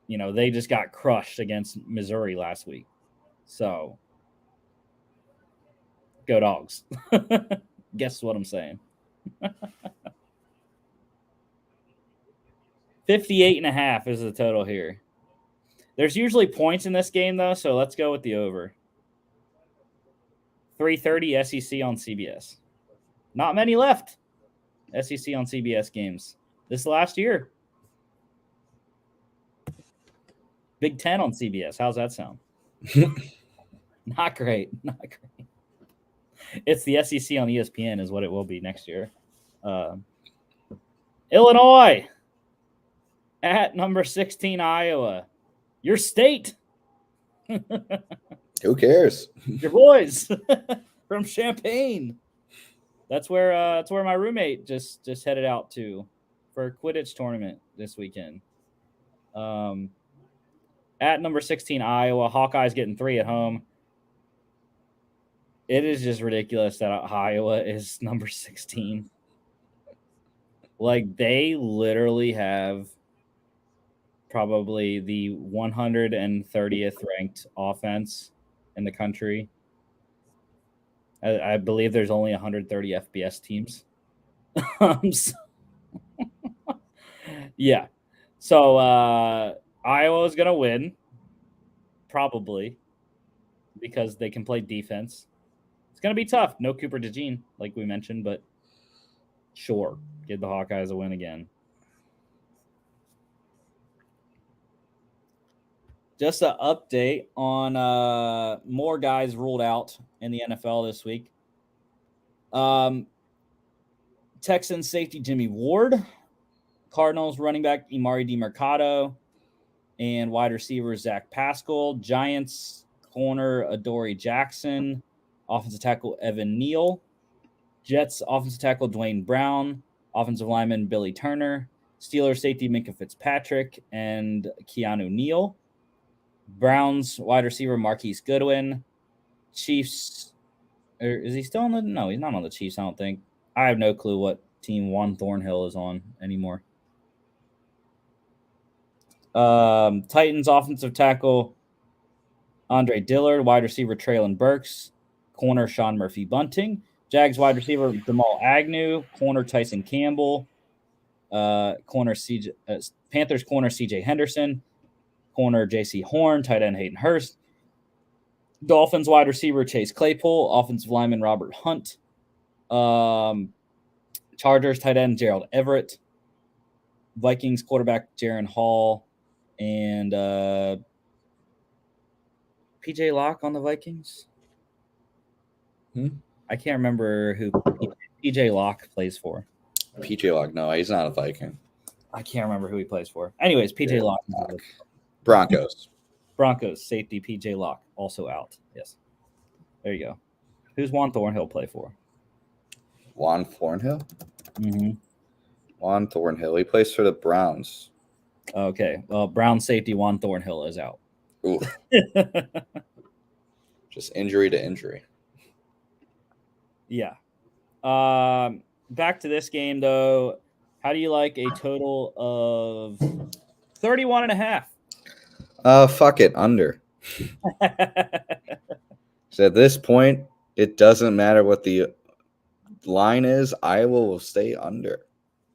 they just got crushed against Missouri last week. So, go Dogs. Guess what I'm saying. 58.5 is the total here. There's usually points in this game, though, so let's go with the over. 3:30 SEC on CBS. Not many left. SEC on CBS games this last year. Big Ten on CBS. How's that sound? Not great. Not great. It's the SEC on ESPN is what it will be next year. Illinois at number 16, Iowa. Your state. Who cares? Your boys from Champaign. That's where my roommate just headed out to for a Quidditch tournament this weekend. At number 16, Iowa. Hawkeyes getting 3 at home. It is just ridiculous that Iowa is number 16. Like, they literally have probably the 130th ranked offense in the country. I believe there's only 130 FBS teams. Yeah. So Iowa is going to win, probably, because they can play defense. It's going to be tough. No Cooper DeJean, like we mentioned, but sure, give the Hawkeyes a win again. Just an update on more guys ruled out in the NFL this week. Texans safety Jimmy Ward, Cardinals running back Imari DiMercado, and wide receiver Zach Pascal. Giants corner Adoree Jackson, offensive tackle Evan Neal. Jets offensive tackle Dwayne Brown, offensive lineman Billy Turner. Steelers safety Minkah Fitzpatrick and Keanu Neal. Browns wide receiver Marquise Goodwin. Chiefs, or is he still on the? No, he's not on the Chiefs. I don't think. I have no clue what team Juan Thornhill is on anymore. Titans offensive tackle Andre Dillard, wide receiver Traylon Burks, corner Sean Murphy Bunting. Jags wide receiver Jamal Agnew, corner Tyson Campbell, corner Panthers corner CJ Henderson, corner JC Horn, tight end Hayden Hurst. Dolphins wide receiver Chase Claypool, offensive lineman Robert Hunt. Chargers tight end Gerald Everett. Vikings quarterback Jaron Hall, and PJ Locke on the Vikings. I can't remember who PJ Locke plays for. PJ Locke, no, he's not a Viking. I can't remember who he plays for. Anyways, PJ Locke. Broncos safety PJ Locke also out. Yes. There you go. Who's Juan Thornhill play for? Juan Thornhill? Mm-hmm. Juan Thornhill. He plays for the Browns. Okay. Well, Brown safety Juan Thornhill is out. Ooh. Just injury to injury. Yeah. Back to this game, though. How do you like a total of 31.5? Fuck it. Under. So at this point, it doesn't matter what the line is. Iowa will stay under.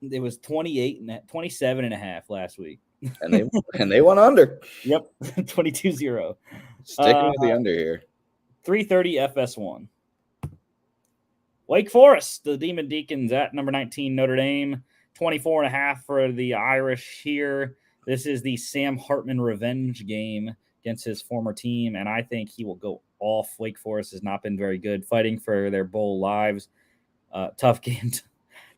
It was 27.5 last week. And they went under. Yep. 22-0. Sticking with the under here. 3:30 FS1. Wake Forest, the Demon Deacons at number 19, Notre Dame. 24.5 for the Irish here. This is the Sam Hartman revenge game against his former team, and I think he will go off. Wake Forest has not been very good fighting for their bowl lives. Tough game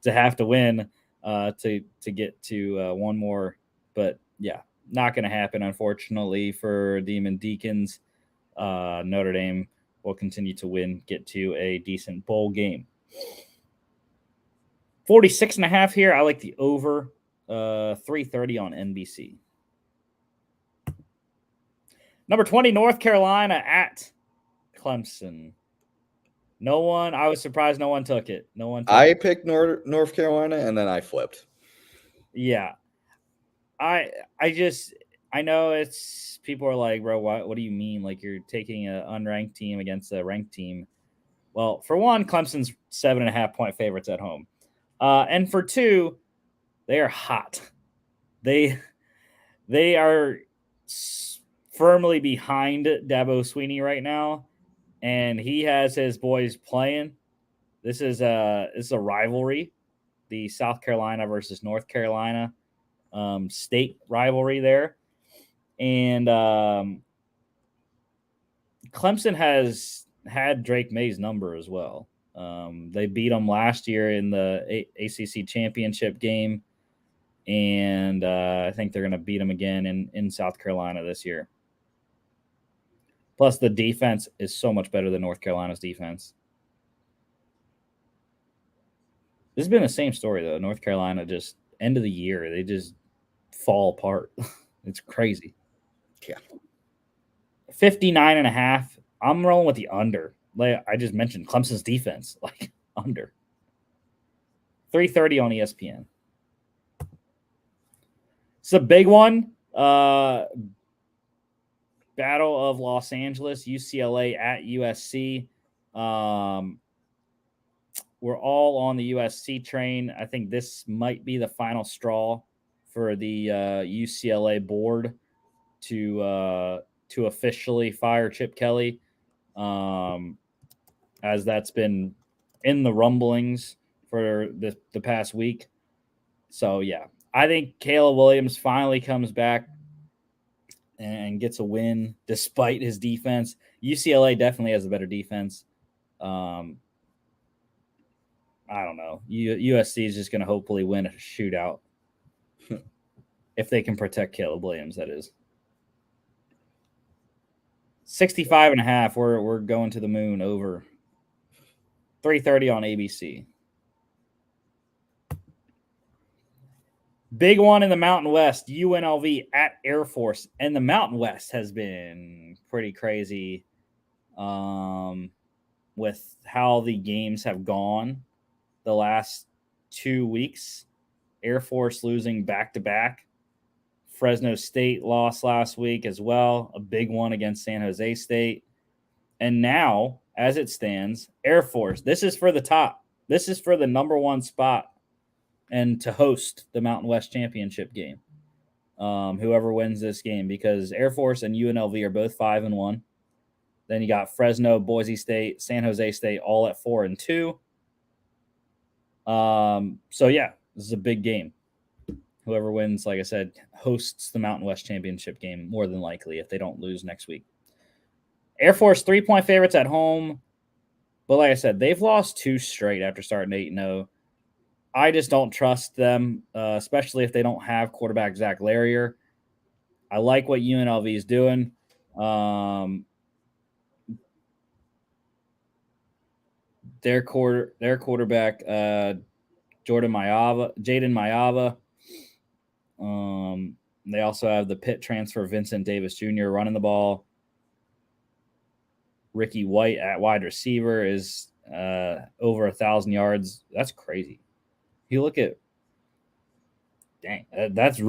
to have to win to get to one more. But, yeah, not going to happen, unfortunately, for Demon Deacons. Notre Dame will continue to win, get to a decent bowl game. 46.5 here. I like the over. 3:30 on NBC. Number 20, North Carolina at Clemson. I was surprised no one took it. I picked North Carolina, and then I flipped. Yeah. I know it's people are like, bro, what do you mean? Like you're taking an unranked team against a ranked team. Well, for one, Clemson's 7.5-point favorites at home. And for two, they are hot. They are firmly behind Dabo Sweeney right now, and he has his boys playing. This is a rivalry, the South Carolina versus North Carolina state rivalry there, and Clemson has had Drake May's number as well. They beat them last year in the ACC championship game, and I think they're going to beat them again in South Carolina this year. Plus, the defense is so much better than North Carolina's defense. This has been the same story, though. North Carolina just, end of the year, they just fall apart. It's crazy. Yeah. 59.5. I'm rolling with the under. Like I just mentioned, Clemson's defense, like under. 3:30 on ESPN. It's a big one. Battle of Los Angeles, UCLA at USC. We're all on the USC train. I think this might be the final straw for the UCLA board to officially fire Chip Kelly, as that's been in the rumblings for the past week. So, yeah, I think Caleb Williams finally comes back and gets a win despite his defense. UCLA definitely has a better defense. I don't know. USC is just going to hopefully win a shootout if they can protect Caleb Williams, that is. 65.5. We're going to the moon over. 3:30 on ABC. Big one in the Mountain West, UNLV at Air Force. And the Mountain West has been pretty crazy with how the games have gone the last 2 weeks. Air Force losing back-to-back. Fresno State lost last week as well, a big one against San Jose State. And now, as it stands, Air Force, this is for the top. This is for the number one spot and to host the Mountain West Championship game. Whoever wins this game, because Air Force and UNLV are both 5-1. Then you got Fresno, Boise State, San Jose State, all at 4-2. So yeah, this is a big game. Whoever wins, like I said, hosts the Mountain West Championship game more than likely if they don't lose next week. Air Force 3-point favorites at home. But like I said, they've lost 2 straight after starting 8-0. I just don't trust them, especially if they don't have quarterback Zach Larrier. I like what UNLV is doing. Their quarterback, Jaden Mayava. They also have the Pitt transfer Vincent Davis Jr. running the ball. Ricky White at wide receiver is over 1,000 yards. That's crazy. You look at, dang, that's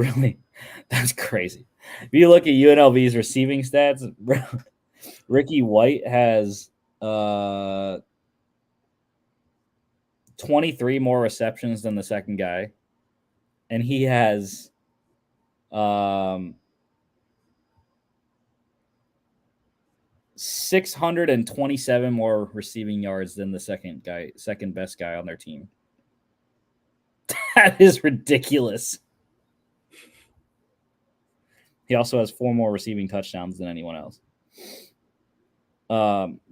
crazy. If you look at UNLV's receiving stats, Ricky White has 23 more receptions than the second guy, and he has 627 more receiving yards than the second best guy on their team. That is ridiculous. He also has 4 more receiving touchdowns than anyone else.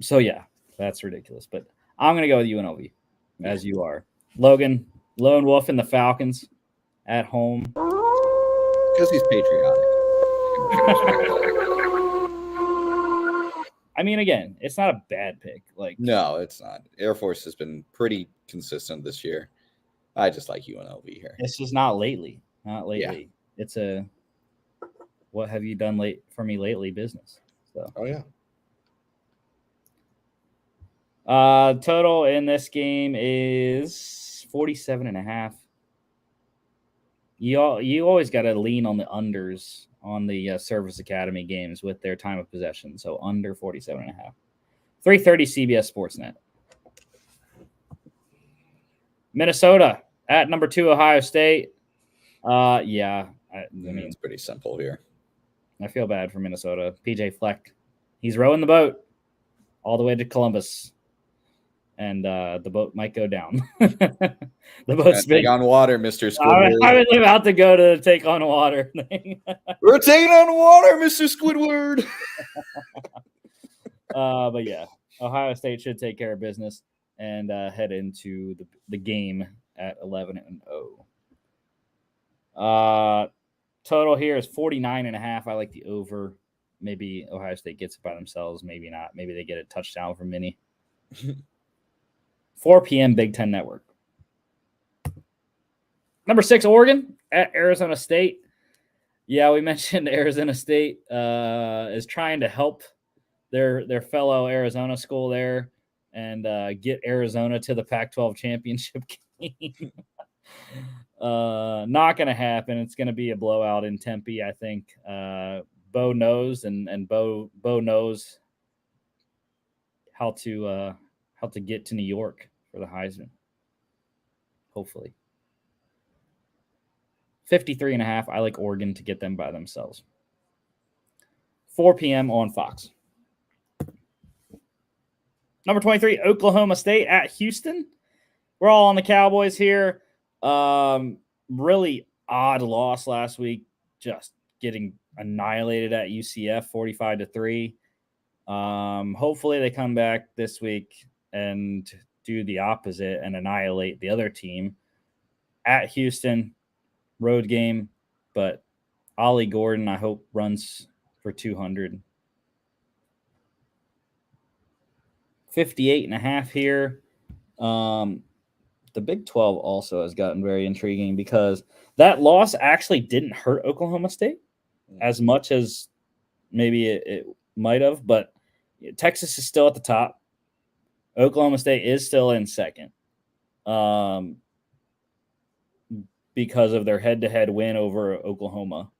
So yeah, that's ridiculous. But I'm gonna go with UNLV, as you are. Logan, Lone Wolf and the Falcons at home. Because he's patriotic. I mean, again, it's not a bad pick. Like, no, it's not. Air Force has been pretty consistent this year. I just like UNLV here. It's just not lately. Not lately. Yeah. It's a what have you done for me lately business. So. Oh yeah. Total in this game is 47.5. You always got to lean on the unders on the Service Academy games with their time of possession. So under 47.5. 3:30 CBS Sportsnet. Minnesota at number 2 Ohio State. Yeah, I mean it's pretty simple here. I feel bad for Minnesota. PJ Fleck, he's rowing the boat all the way to Columbus, and the boat might go down. The boat's Take on water, Mr. Squidward. I was about to go to the take on water thing. We're taking on water, Mr. Squidward. But yeah, Ohio State should take care of business and head into the game at 11-0. Total here is 49.5. I like the over. Maybe Ohio State gets it by themselves. Maybe not. Maybe they get a touchdown from Minnie. 4 p.m. Big Ten Network. Number 6, Oregon at Arizona State. Yeah, we mentioned Arizona State is trying to help their fellow Arizona school there and get Arizona to the Pac-12 championship game. Not going to happen. It's going to be a blowout in Tempe, I think. Bo knows, and Bo knows how to get to New York for the Heisman. Hopefully. 53.5. I like Oregon to get them by themselves. 4 p.m. on Fox. Number 23, Oklahoma State at Houston. We're all on the Cowboys here. Really odd loss last week. Just getting annihilated at UCF, 45-3. Hopefully they come back this week and do the opposite and annihilate the other team. At Houston, road game, but Ollie Gordon, I hope, runs for 200. 58.5 here. The Big 12 also has gotten very intriguing because that loss actually didn't hurt Oklahoma State as much as maybe it might have, but Texas is still at the top. Oklahoma State is still in second because of their head-to-head win over Oklahoma.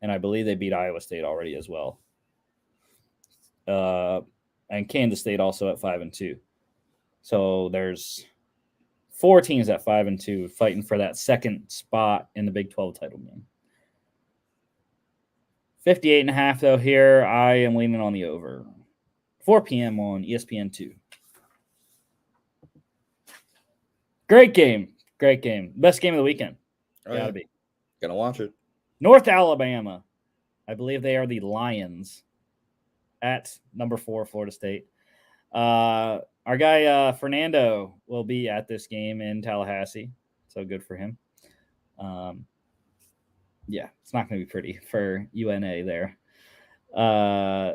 And I believe they beat Iowa State already as well. And Kansas State also at 5-2. So there's 4 teams at 5-2 fighting for that second spot in the Big 12 title game. 58.5 though here. I am leaning on the over. 4 p.m. on ESPN2. Great game. Best game of the weekend. Gotta be. Gonna watch it. North Alabama. I believe they are the Lions at number 4, Florida State. Our guy Fernando will be at this game in Tallahassee, so good for him. Yeah, it's not going to be pretty for UNA there.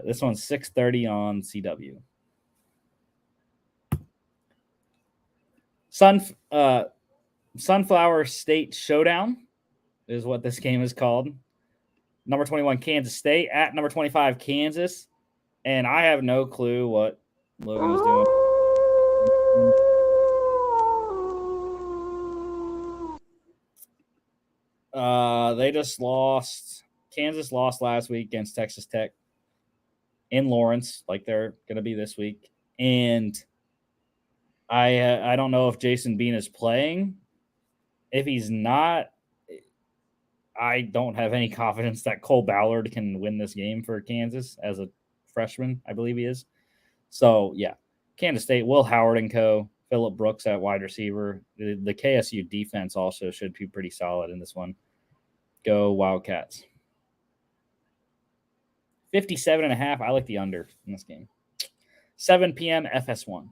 This one's 6:30 on CW. Sunflower State Showdown is what this game is called. Number 21, Kansas State at number 25, Kansas. And I have no clue what Logan is doing. They just lost. Kansas lost last week against Texas Tech in Lawrence, like they're going to be this week. And I don't know if Jason Bean is playing. If he's not, I don't have any confidence that Cole Ballard can win this game for Kansas as a freshman, I believe he is. So, yeah, Kansas State, Will Howard and co., Phillip Brooks at wide receiver. The KSU defense also should be pretty solid in this one. Go Wildcats. 57.5. I like the under in this game. 7 p.m. FS1.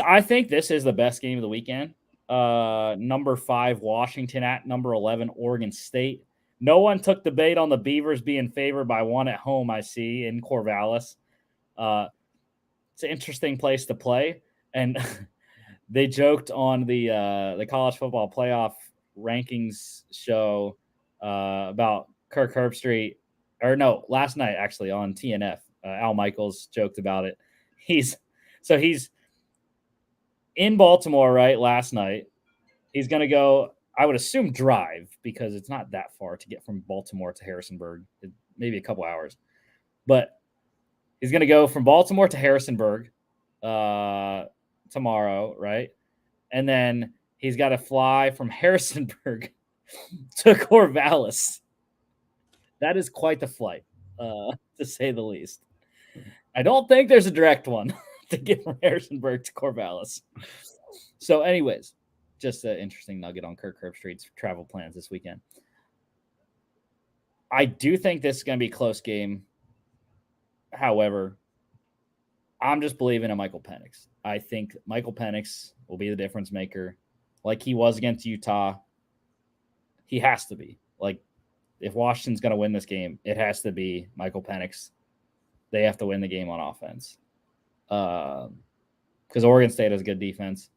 I think this is the best game of the weekend. Number 5, Washington at number 11, Oregon State. No one took the bait on the Beavers being favored by 1 at home, I see, in Corvallis. It's an interesting place to play. And they joked on the college football playoff rankings show about Kirk Herbstreit. Or no, last night, actually, on TNF. Al Michaels joked about it. He's in Baltimore, right, last night. He's going to go, I would assume, drive because it's not that far to get from Baltimore to Harrisonburg. Maybe a couple hours. But he's going to go from Baltimore to Harrisonburg tomorrow, right? And then he's got to fly from Harrisonburg to Corvallis. That is quite the flight, to say the least. I don't think there's a direct one to get from Harrisonburg to Corvallis. So, anyways, just an interesting nugget on Kirk Herbstreit's travel plans this weekend. I do think this is going to be a close game. However, I'm just believing in Michael Penix. I think Michael Penix will be the difference maker like he was against Utah. He has to be. Like, if Washington's going to win this game, it has to be Michael Penix. They have to win the game on offense. Because Oregon State has good defense.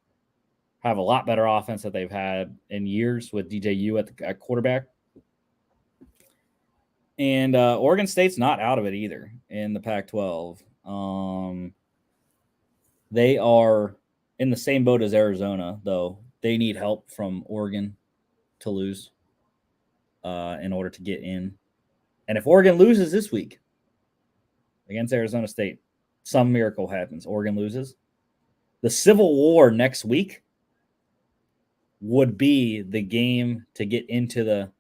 Have a lot better offense that they've had in years with DJU at quarterback. And Oregon State's not out of it either in the Pac-12. They are in the same boat as Arizona, though. They need help from Oregon to lose in order to get in. And if Oregon loses this week against Arizona State, some miracle happens. Oregon loses. The Civil War next week would be the game to get into the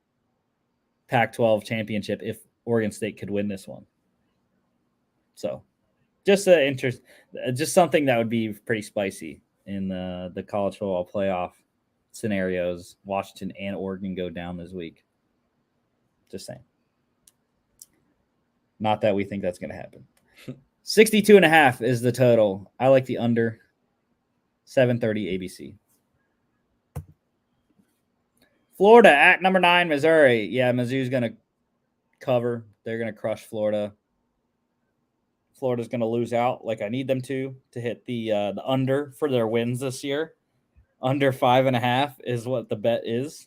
Pac-12 championship if Oregon State could win this one. So just just something that would be pretty spicy in the college football playoff scenarios. Washington and Oregon go down this week. Just saying. Not that we think that's going to happen. 62.5 is the total. I like the under. 7:30 ABC. Florida at number 9, Missouri. Yeah, Mizzou's going to cover. They're going to crush Florida. Florida's going to lose out like I need them to hit the under for their wins this year. Under 5.5 is what the bet is.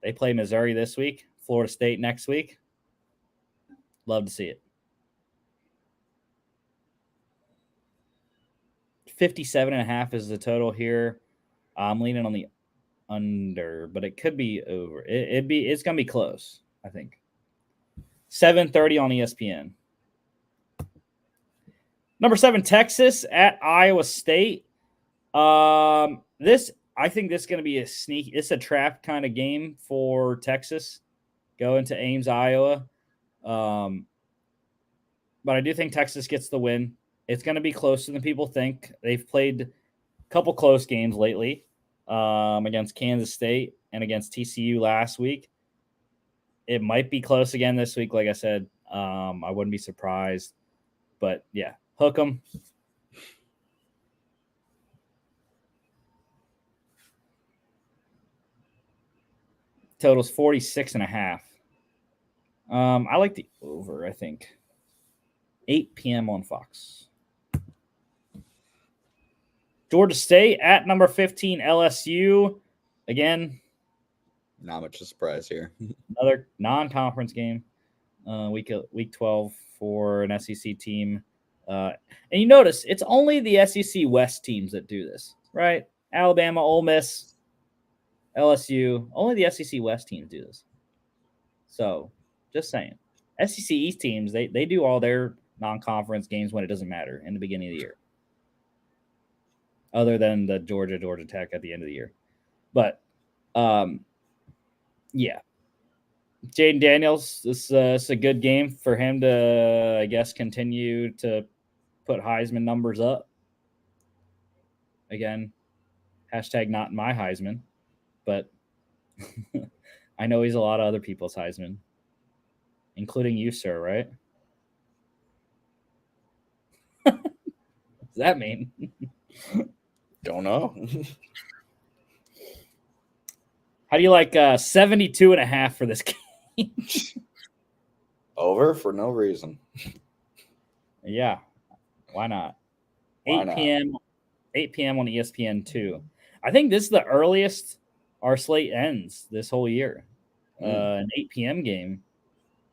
They play Missouri this week, Florida State next week. Love to see it. 57.5 is the total here. I'm leaning on the under, but it could be over. It's gonna be close, I think. 7:30 on ESPN. Number 7, Texas at Iowa State. I think this is gonna be a sneak. It's a trap kind of game for Texas. Go into Ames, Iowa. But I do think Texas gets the win. It's going to be closer than people think. They've played a couple close games lately against Kansas State and against TCU last week. It might be close again this week, like I said. I wouldn't be surprised. But, yeah, hook them. Total's 46.5. I like the over, I think. 8 p.m. on Fox. Georgia State at number 15, LSU. Again, not much of a surprise here. Another non-conference game. Week 12 for an SEC team. And you notice it's only the SEC West teams that do this, right? Alabama, Ole Miss, LSU. Only the SEC West teams do this. So, just saying. SEC East teams, they do all their non-conference games when it doesn't matter in the beginning of the year. Other than the Georgia Tech at the end of the year. But, yeah. Jaden Daniels, this is a good game for him to, I guess, continue to put Heisman numbers up. Again, hashtag not my Heisman, but I know he's a lot of other people's Heisman, including you, sir, right? What does that mean? Don't know. How do you like 72.5 for this game? Over for no reason. Yeah. Why not? Why 8 not? p.m. 8 p.m. on ESPN2. I think this is the earliest our slate ends this whole year. An 8 p.m. game.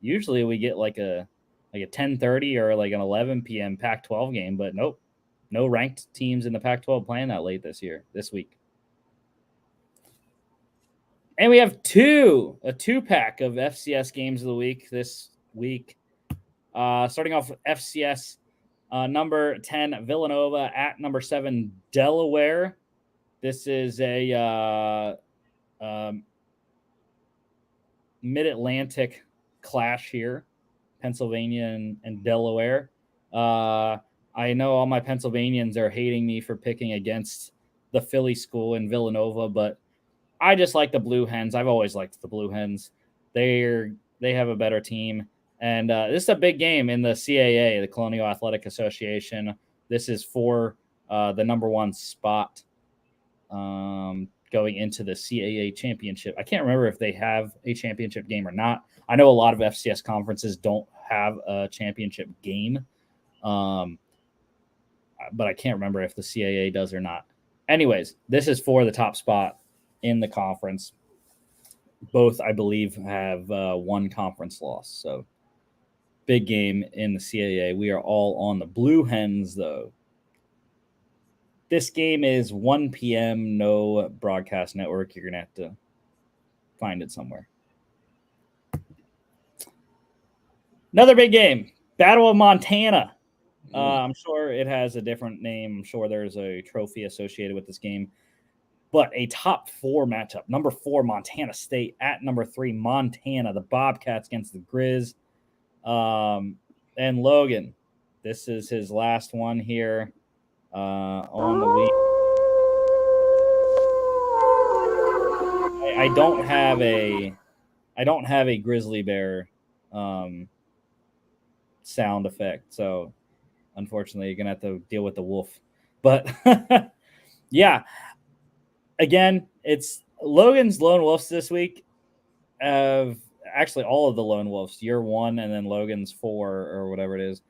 Usually we get like a 10:30 or like an 11 p.m. Pac-12 game, but nope. no ranked teams in the Pac-12 playing that late this week. And we have a 2-pack of FCS games of the week this week. Starting off with FCS number 10, Villanova at number 7, Delaware. This is a mid-Atlantic clash here, Pennsylvania and Delaware. I know all my Pennsylvanians are hating me for picking against the Philly school in Villanova, but I just like the Blue Hens. I've always liked the Blue Hens. They have a better team. And this is a big game in the CAA, the Colonial Athletic Association. This is for the number 1 spot going into the CAA championship. I can't remember if they have a championship game or not. I know a lot of FCS conferences don't have a championship game, but I can't remember if the CAA does or not. Anyways, this is for the top spot in the conference. Both, I believe, have 1 conference loss. So big game in the CAA. We are all on the Blue Hens, though. This game is 1 p.m., no broadcast network. You're going to have to find it somewhere. Another big game, Battle of Montana. I'm sure it has a different name. I'm sure there's a trophy associated with this game. But a top 4 matchup. Number 4, Montana State at number 3, Montana. The Bobcats against the Grizz. And Logan, this is his last one here on the week. I don't have a grizzly bear sound effect, so unfortunately you're gonna have to deal with the wolf. But yeah, again, it's Logan's Lone Wolves this week. Actually, all of the Lone Wolves, year 1, and then Logan's 4 or whatever it is.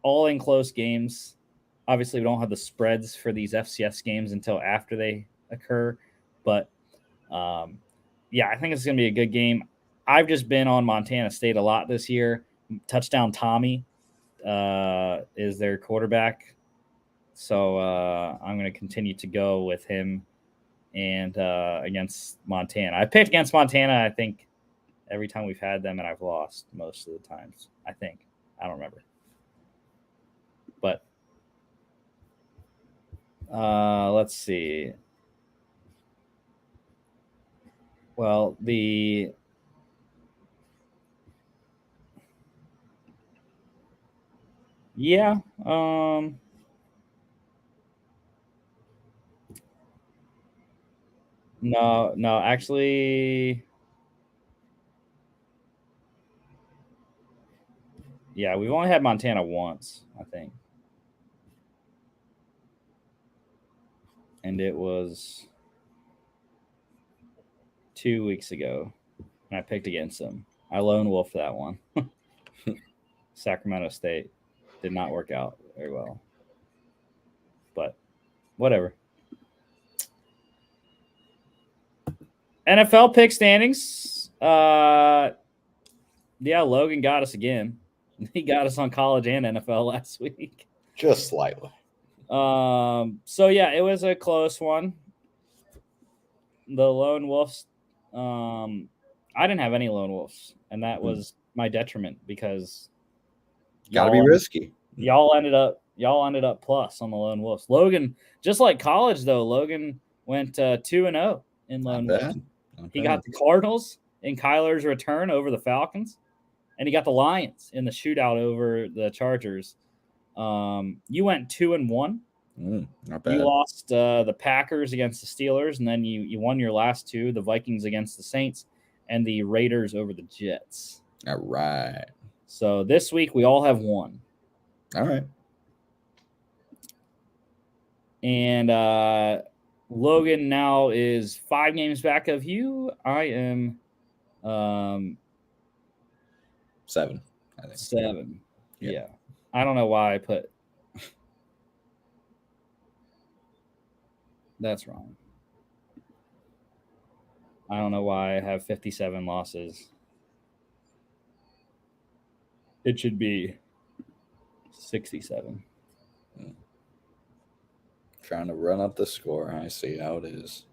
All in close games. Obviously, we don't have the spreads for these FCS games until after they occur. But, yeah, I think it's going to be a good game. I've just been on Montana State a lot this year. Touchdown Tommy is their quarterback. So I'm going to continue to go with him and against Montana. I picked against Montana, I think, every time we've had them, and I've lost most of the times, I think. I don't remember. But let's see. Well, no, actually, yeah, we've only had Montana once, I think. And it was 2 weeks ago, and I picked against them. I lone wolfed that one. Sacramento State did not work out very well. But whatever. NFL pick standings. Yeah, Logan got us again. He got us on college and NFL last week. Just slightly. So yeah, it was a close one. The Lone Wolves. I didn't have any Lone Wolves, and that was my detriment because gotta be risky. Y'all ended up plus on the Lone Wolves. Logan, just like college though, Logan went 2-0 in Lone Wolves. He got the Cardinals in Kyler's return over the Falcons, and he got the Lions in the shootout over the Chargers. You went 2-1. Not bad. You lost the Packers against the Steelers, and then you won your last 2, the Vikings against the Saints and the Raiders over the Jets. All right. So this week we all have 1. All right. And Logan now is 5 games back of you. I am 7. I think 7. Yeah. I don't know why I put that's wrong. I don't know why I have 57 losses. It should be 67. Trying to run up the score. I see how it is.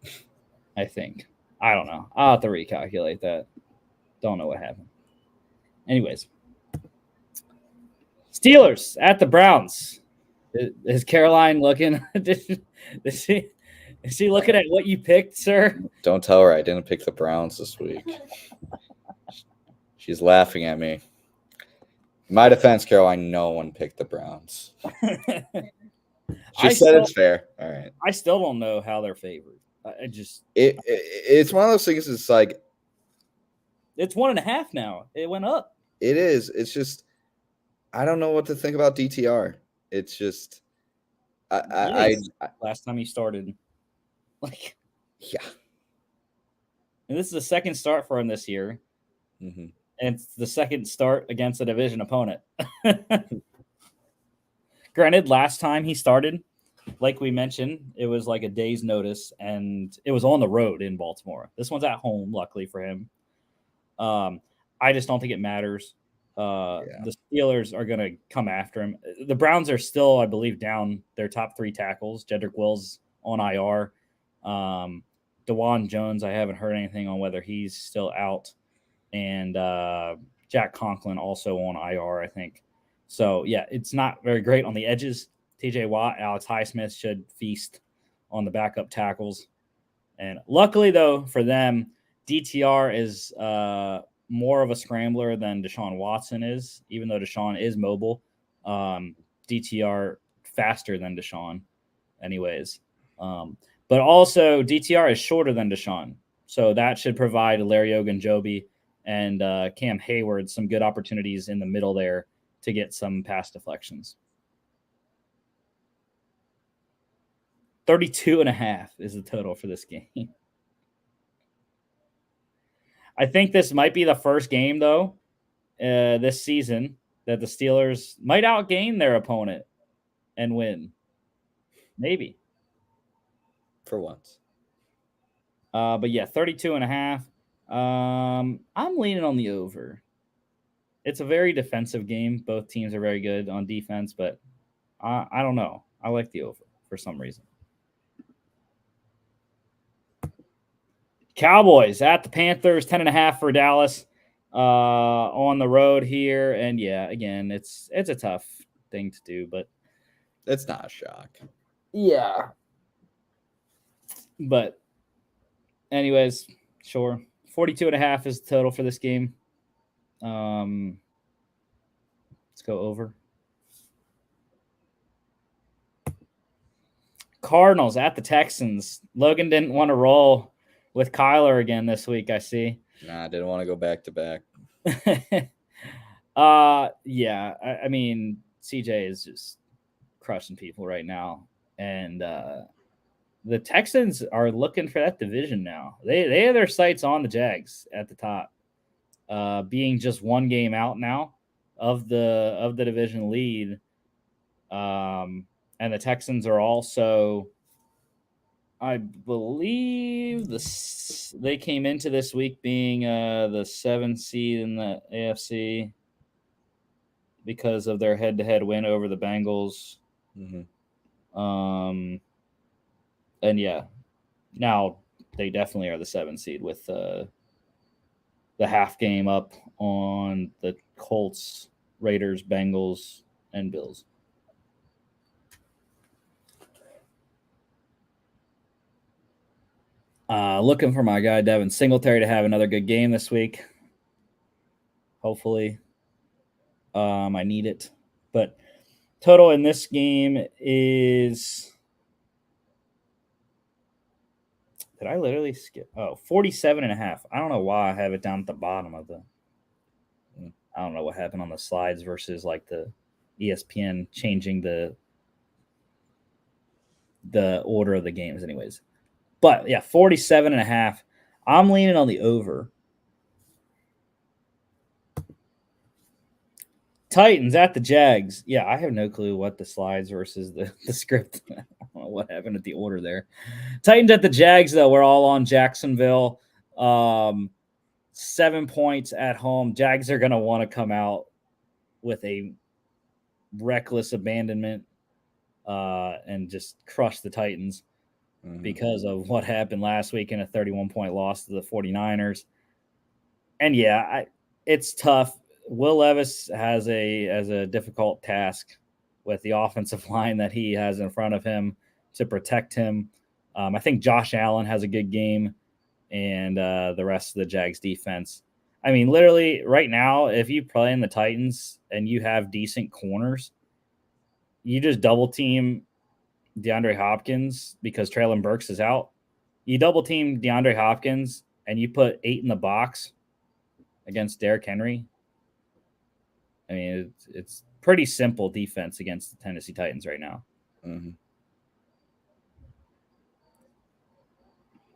I think. I don't know. I'll have to recalculate that. Don't know what happened. Anyways. Steelers at the Browns. Is Caroline looking? Is she looking at what you picked, sir? Don't tell her I didn't pick the Browns this week. She's laughing at me. In my defense, Caroline, no one picked the Browns. She said it's fair. All right. I still don't know how they're favored. I just it's one of those things. It's like it's 1.5 now. It went up. It is. It's just I don't know what to think about DTR. It's just last time he started, like yeah. And this is the second start for him this year, and it's the second start against a division opponent. Granted, last time he started, like we mentioned, it was like a day's notice, and it was on the road in Baltimore. This one's at home, luckily for him. I just don't think it matters. The Steelers are going to come after him. The Browns are still, I believe, down their top 3 tackles. Jedrick Wills on IR. DeJuan Jones, I haven't heard anything on whether he's still out. And Jack Conklin also on IR, I think. So, yeah, it's not very great on the edges. TJ Watt, Alex Highsmith should feast on the backup tackles. And luckily, though, for them, DTR is more of a scrambler than Deshaun Watson is, even though Deshaun is mobile. DTR faster than Deshaun anyways. But also DTR is shorter than Deshaun. So that should provide Larry Ogunjobi and Cam Hayward some good opportunities in the middle there to get some pass deflections. 32.5 is the total for this game. I think this might be the first game, though, this season that the Steelers might outgain their opponent and win. Maybe. For once. But yeah, 32.5. I'm leaning on the over. It's a very defensive game. Both teams are very good on defense, but I don't know. I like the over for some reason. Cowboys at the Panthers, 10.5 for Dallas on the road here. And yeah, again, it's a tough thing to do, but it's not a shock. Yeah. But anyways, sure. 42.5 is the total for this game. Let's go over. Cardinals at the Texans. Logan didn't want to roll with Kyler again this week, I see. Nah, I didn't want to go back to back. Yeah, I mean, CJ is just crushing people right now. And the Texans are looking for that division now. They have their sights on the Jags at the top, being just one game out now of the division lead. And the Texans are also, I believe, they came into this week being the 7th seed in the AFC because of their head-to-head win over the Bengals. And yeah, now they definitely are the 7th seed with the half game up on the Colts, Raiders, Bengals, and Bills. Looking for my guy Devin Singletary to have another good game this week. Hopefully. I need it. But total in this game is... Did I literally skip? 47.5. I don't know why I have it down at the bottom of the... I don't know what happened on the slides versus like the ESPN changing the order of the games anyways. But yeah, 47.5. I'm leaning on the over. Titans at the Jags. Yeah, I have no clue what the slides versus the script. I don't know what happened at the order there. Titans at the Jags, though. We're all on Jacksonville. 7 points at home. Jags are going to want to come out with a reckless abandonment and just crush the Titans because of what happened last week in a 31-point loss to the 49ers. And yeah, it's tough. Will Levis has a difficult task with the offensive line that he has in front of him to protect him. I think Josh Allen has a good game, and the rest of the Jags defense. I mean, literally right now, if you play in the Titans and you have decent corners, you just double team DeAndre Hopkins because Traylon Burks is out. You double team DeAndre Hopkins and you put 8 in the box against Derrick Henry. I mean, it's pretty simple defense against the Tennessee Titans right now.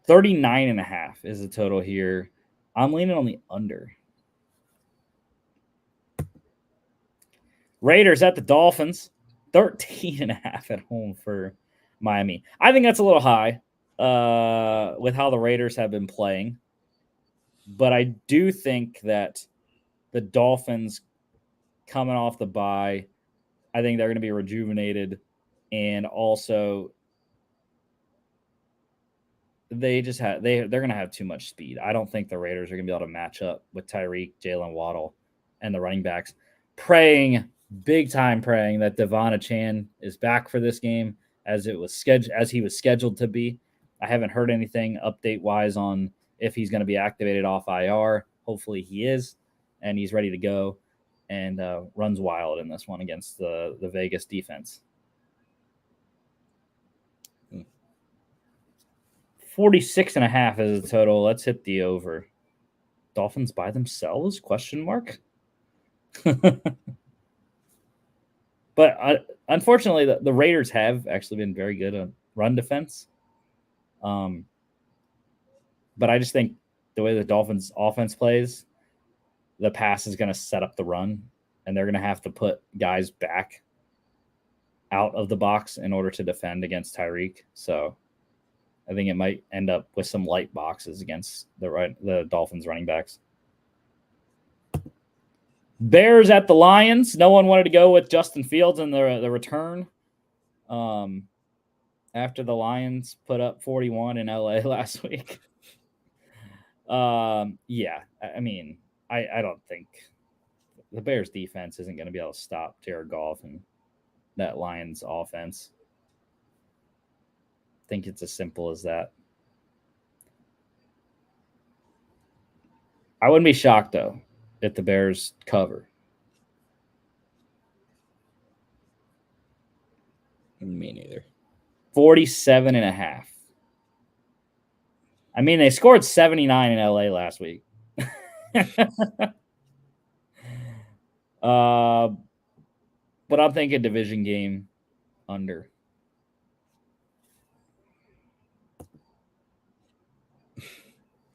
39.5 is the total here. I'm leaning on the under. Raiders at the Dolphins, 13.5 at home for Miami. I think that's a little high with how the Raiders have been playing. But I do think that the Dolphins coming off the bye, I think they're going to be rejuvenated. And also, they're going to have too much speed. I don't think the Raiders are going to be able to match up with Tyreek, Jalen Waddle, and the running backs. Big time praying that Devon Achane is back for this game as he was scheduled to be. I haven't heard anything update wise on if he's going to be activated off IR. Hopefully he is, and he's ready to go and runs wild in this one against the Vegas defense. 46.5 is the total. Let's hit the over. Dolphins by themselves? ? But unfortunately, the Raiders have actually been very good on run defense. But I just think the way the Dolphins offense plays, the pass is going to set up the run, and they're going to have to put guys back out of the box in order to defend against Tyreek. So I think it might end up with some light boxes against the Dolphins running backs. Bears at the Lions. No one wanted to go with Justin Fields in the return. After the Lions put up 41 in LA last week. Yeah, I mean, I don't think the Bears defense isn't going to be able to stop Jared Goff and that Lions offense. I think it's as simple as that. I wouldn't be shocked, though, if the Bears cover. Me neither. 47.5. I mean, they scored 79 in LA last week. But I'm thinking division game under.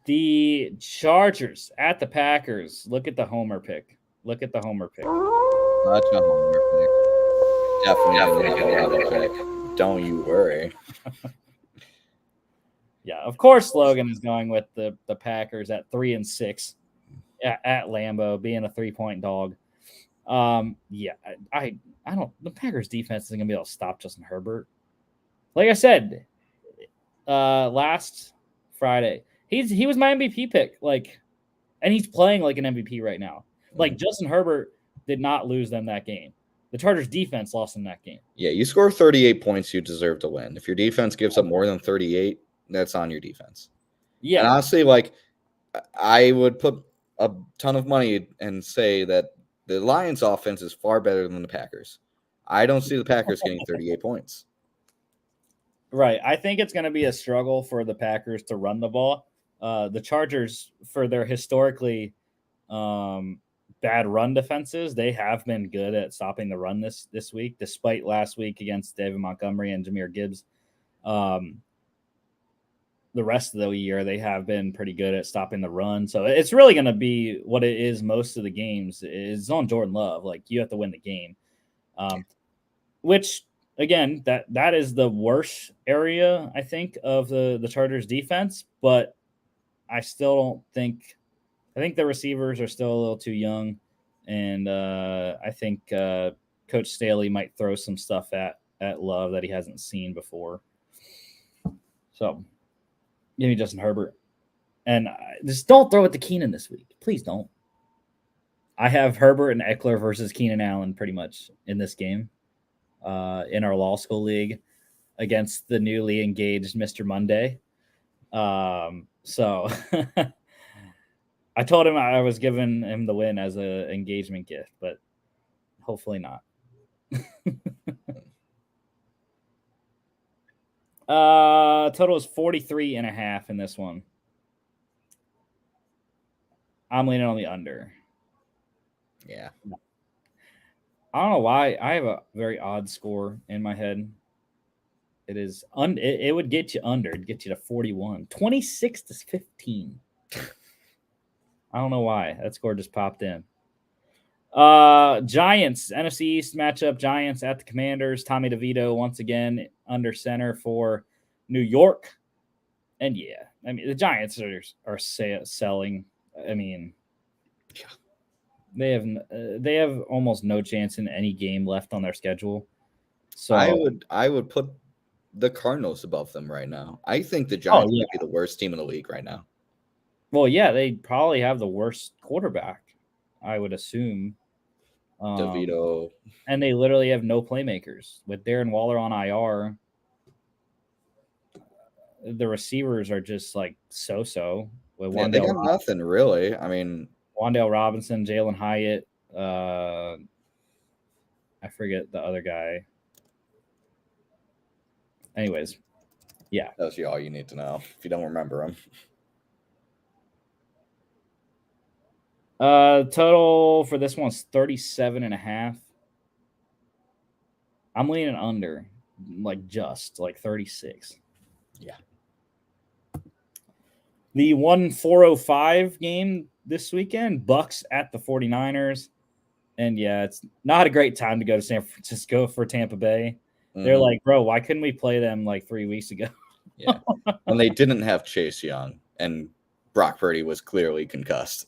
The Chargers at the Packers. Look at the homer pick. Such a homer pick. Definitely a homer pick. Don't you worry. Yeah, of course Logan is going with the Packers at 3-6 at Lambeau, being a 3-point dog. Yeah, I don't. The Packers defense isn't gonna be able to stop Justin Herbert. Like I said, last Friday, he was my MVP pick. Like, and he's playing like an MVP right now. Like Justin Herbert did not lose them that game. The Chargers defense lost in that game. Yeah, you score 38 points, you deserve to win. If your defense gives up more than 38, that's on your defense. Yeah, and honestly, like I would put a ton of money and say that the Lions offense is far better than the Packers. I don't see the Packers getting 38 points. Right. I think it's going to be a struggle for the Packers to run the ball. The Chargers, for their historically bad run defenses, they have been good at stopping the run this week, despite last week against David Montgomery and Jahmyr Gibbs. The rest of the year, they have been pretty good at stopping the run. So it's really going to be what it is most of the games is on Jordan Love. Like, you have to win the game, which, again, that is the worst area, I think, of the Chargers defense. But I still don't think – I think the receivers are still a little too young. And I think Coach Staley might throw some stuff at Love that he hasn't seen before. So give me Justin Herbert. And just don't throw it to Keenan this week. Please don't. I have Herbert and Eckler versus Keenan Allen pretty much in this game in our law school league against the newly engaged Mr. Monday. So I told him I was giving him the win as an engagement gift, but hopefully not. Total is 43.5 in this one. I'm leaning on the under. Yeah. I don't know why. I have a very odd score in my head. It is it would get you under. It'd get you to 41. 26-15. I don't know why. That score just popped in. Giants, NFC East matchup. Giants at the Commanders. Tommy DeVito once again under center for New York. And yeah, I mean, the Giants are selling. I mean, they have almost no chance in any game left on their schedule. So I would put the Cardinals above them right now. I think the Giants might be the worst team in the league right now. Well, yeah, they probably have the worst quarterback, I would assume. DeVito. And they literally have no playmakers. With Darren Waller on IR, the receivers are just like so-so. With Yeah, they got nothing really. I mean, Wan'Dale Robinson, Jalen Hyatt, I forget the other guy. Anyways, yeah. That's all you need to know if you don't remember him. Total for this one's 37.5. I'm leaning under, like 36. Yeah. The 1-405 game this weekend, Bucks at the 49ers. And yeah, it's not a great time to go to San Francisco for Tampa Bay. Mm-hmm. They're like, bro, why couldn't we play them like 3 weeks ago? Yeah. When they didn't have Chase Young and Brock Purdy was clearly concussed.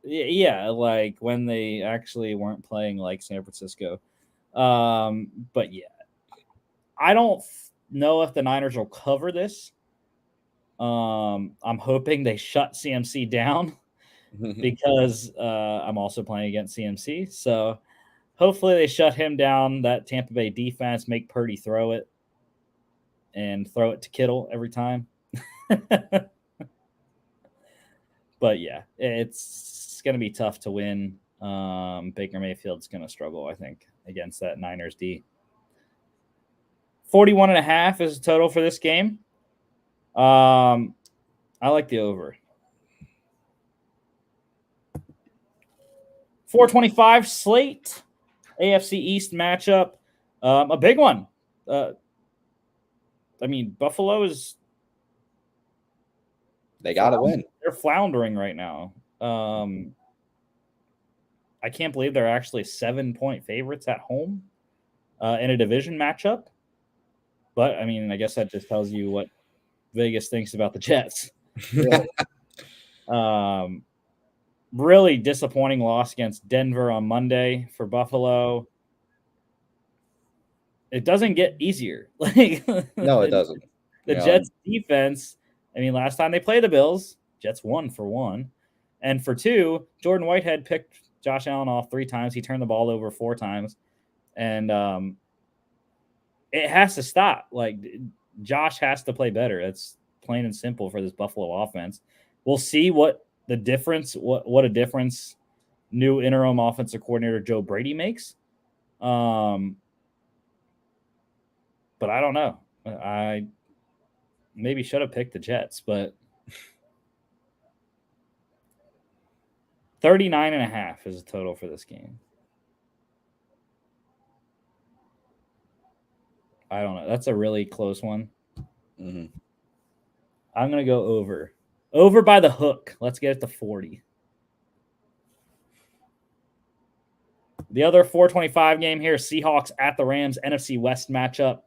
Yeah, like when they actually weren't playing like San Francisco. But yeah, I don't know if the Niners will cover this. I'm hoping they shut CMC down because I'm also playing against CMC. So hopefully they shut him down. That Tampa Bay defense, make Purdy throw it and throw it to Kittle every time. But yeah, it's going to be tough to win. Baker Mayfield's going to struggle, I think, against that Niners D. 41.5 is the total for this game. I like the over. 425 slate, AFC East matchup. A big one. I mean, Buffalo is... They got to win. They're floundering right now. I can't believe they're actually 7-point favorites at home in a division matchup. But, I mean, I guess that just tells you what Vegas thinks about the Jets. Really. Really disappointing loss against Denver on Monday for Buffalo. It doesn't get easier. No, it doesn't. The Jets defense, I mean, last time they played the Bills, Jets won for 1. And for 2, Jordan Whitehead picked Josh Allen off 3 times. He turned the ball over 4 times. And it has to stop. Like, Josh has to play better. That's plain and simple for this Buffalo offense. We'll see what a difference new interim offensive coordinator Joe Brady makes. But I don't know. I maybe should have picked the Jets, but 39.5 is the total for this game. I don't know. That's a really close one. Mm-hmm. I'm going to go over. Over by the hook. Let's get it to 40. The other 425 game here, Seahawks at the Rams, NFC West matchup.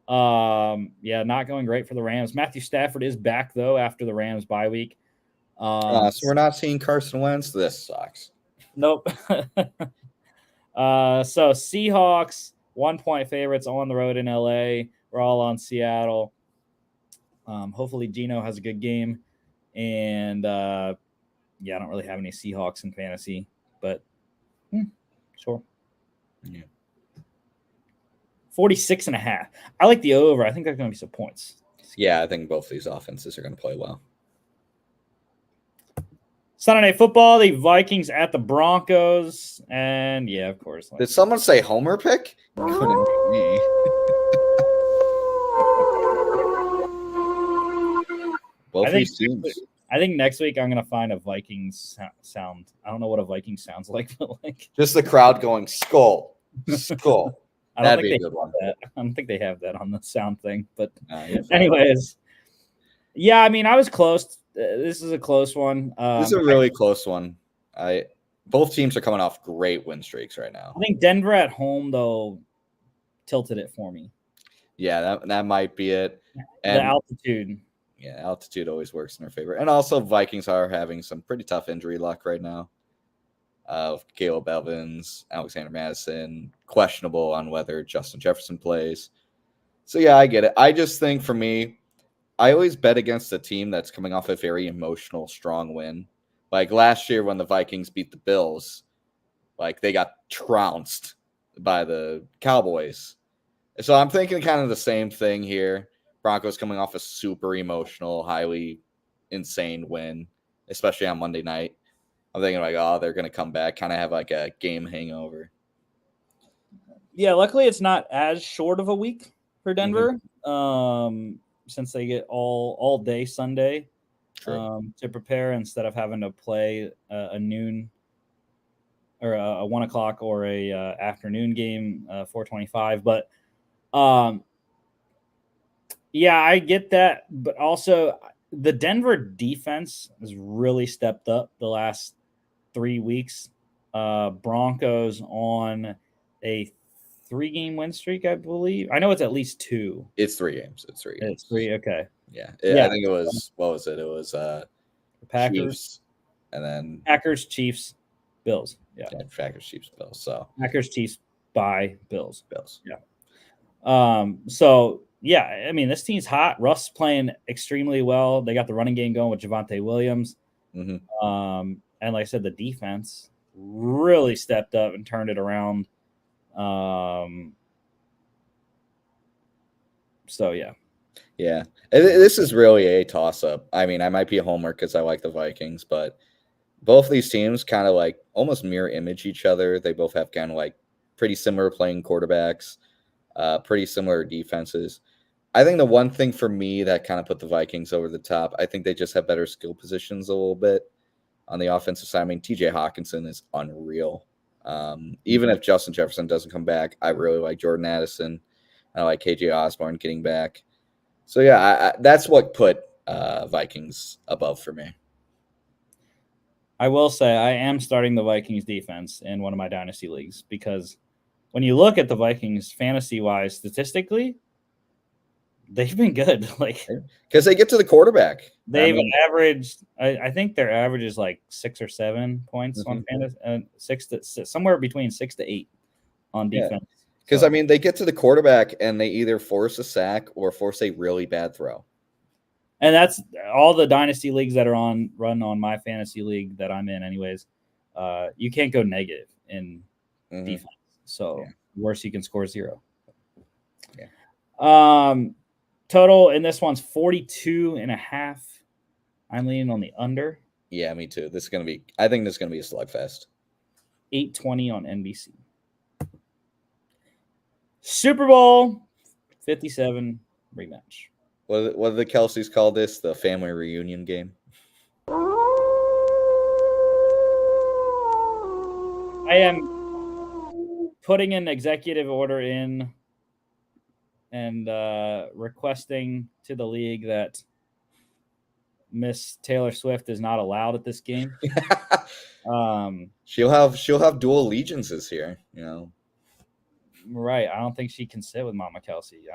Yeah, not going great for the Rams. Matthew Stafford is back, though, after the Rams bye week. So we're not seeing Carson Wentz. This sucks. Nope. So Seahawks 1-point favorites on the road in LA. We're all on Seattle. Hopefully Gino has a good game, and I don't really have any Seahawks in fantasy, but sure. Yeah. 46.5. I like the over. I think there's going to be some points. Yeah, I think both these offenses are going to play well. Sunday Night Football, the Vikings at the Broncos. And, of course. Did someone say Homer pick? Couldn't be me. Both these teams. I think next week I'm going to find a Vikings sound. I don't know what a Viking sounds like, but just the crowd going, skull, skull. That'd be a good one. I don't think they have that on the sound thing. But anyways, I mean, I was close. This is a close one. This is a really close one. Both teams are coming off great win streaks right now. I think Denver at home, though, tilted it for me. Yeah, that might be it. And the altitude. Yeah, altitude always works in their favor. And also Vikings are having some pretty tough injury luck right now. Caleb Evans, Alexander Madison, questionable on whether Justin Jefferson plays. So, I get it. I just think for me, I always bet against a team that's coming off a very emotional, strong win. Like last year when the Vikings beat the Bills, they got trounced by the Cowboys. So I'm thinking kind of the same thing here. Broncos coming off a super emotional, highly insane win, especially on Monday night. I'm thinking they're going to come back, kind of have a game hangover. Yeah, luckily it's not as short of a week for Denver, since they get all day Sunday to prepare instead of having to play a noon or a 1 o'clock or a afternoon game, 4:25. But I get that, but also the Denver defense has really stepped up the last 3 weeks. Broncos on a 3-game win streak, I believe. I know it's at least 2. It's 3 games. It's 3 games. It's 3. Okay. Yeah. I think it was. What was it? It was Packers, Chiefs, and then Packers, Chiefs, Bills. Yeah. Packers, Chiefs, Bills. So Packers, Chiefs, by Bills. Yeah. So I mean, this team's hot. Russ playing extremely well. They got the running game going with Javonte Williams. Mm-hmm. And like I said, the defense really stepped up and turned it around. Yeah. This is really a toss-up. I mean, I might be a homer because I like the Vikings, but both these teams kind of almost mirror image each other. They both have kind of pretty similar playing quarterbacks, pretty similar defenses. I think the one thing for me that kind of put the Vikings over the top, I think they just have better skill positions a little bit on the offensive side. I mean, TJ Hawkinson is unreal. Even if Justin Jefferson doesn't come back, I really like Jordan Addison. I like KJ Osborne getting back. So, that's what put Vikings above for me. I will say I am starting the Vikings defense in one of my dynasty leagues because when you look at the Vikings fantasy-wise, statistically, they've been good. Because they get to the quarterback. They've averaged, I think their average is 6 or 7 points on fantasy, somewhere between 6 to 8 on defense. Because, I mean, they get to the quarterback and they either force a sack or force a really bad throw. And that's all the dynasty leagues that are run on my fantasy league that I'm in anyways. You can't go negative in defense. So worse, you can score 0. Yeah. Total in this one's 42.5. I'm leaning on the under. Yeah, me too. I think this is going to be a slugfest. 8:20 on NBC. Super Bowl 57 rematch. What do the Kelseys call this? The family reunion game? I am putting an executive order in and requesting to the league that Miss Taylor Swift is not allowed at this game. She'll have dual allegiances here, Right. I don't think she can sit with Mama Kelsey.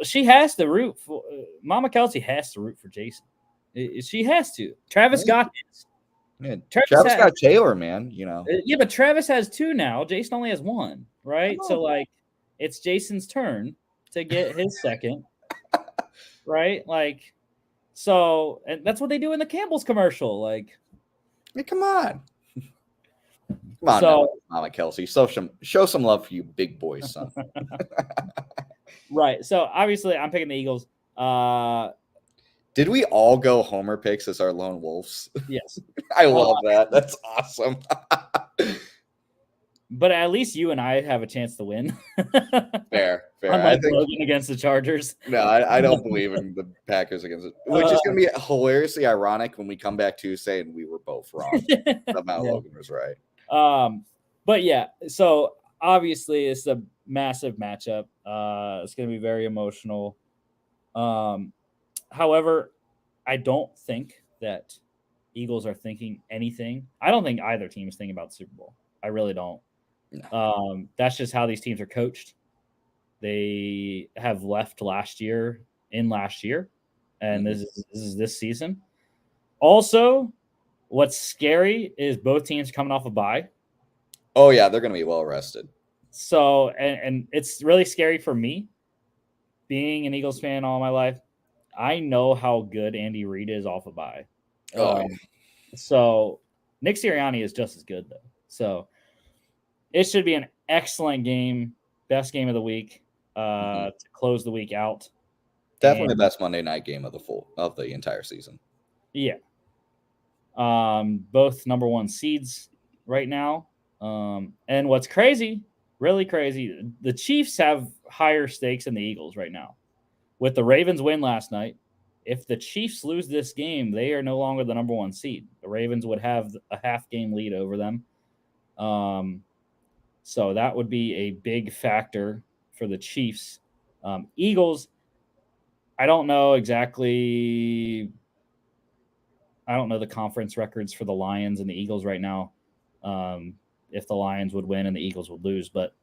She has to root for Mama Kelsey has to root for Jason. She has to. Travis got this. Yeah, Travis got Taylor, man. Yeah, but Travis has 2 now. Jason only has 1, right? Oh. So like, it's Jason's turn to get his second, right? Like, so and that's what they do in the Campbell's commercial. Like, Hey, come on. Come on, so Mama Kelsey. Show some love for you big boys, son. right. So obviously, I'm picking the Eagles. Did we all go Homer picks as our lone wolves? Yes. I love that. That's awesome. But at least you and I have a chance to win. Fair. Unlike Logan against the Chargers. No, I don't believe in the Packers against it, which is going to be hilariously ironic when we come back Tuesday and we were both wrong. Somehow Yeah. Logan was right. But yeah, so obviously it's a massive matchup. It's going to be very emotional. However, I don't think that Eagles are thinking anything. I don't think either team is thinking about the Super Bowl. I really don't. No. That's just how these teams are coached. They have left last year, and this is this season. Also, what's scary is both teams coming off a bye. Oh yeah, they're going to be well rested. So, and it's really scary for me, being an Eagles fan all my life. I know how good Andy Reid is off a bye. Yeah. So Nick Sirianni is just as good though. So it should be an excellent game, best game of the week to close the week out. Definitely the best Monday night game of the entire season. Yeah. Both number 1 seeds right now. And what's crazy, really crazy, the Chiefs have higher stakes than the Eagles right now. With the Ravens win last night, if the Chiefs lose this game, they are no longer the number 1 seed. The Ravens would have a half-game lead over them. So that would be a big factor for the Chiefs. Eagles, I don't know exactly. I don't know the conference records for the Lions and the Eagles right now. If the Lions would win and the Eagles would lose. But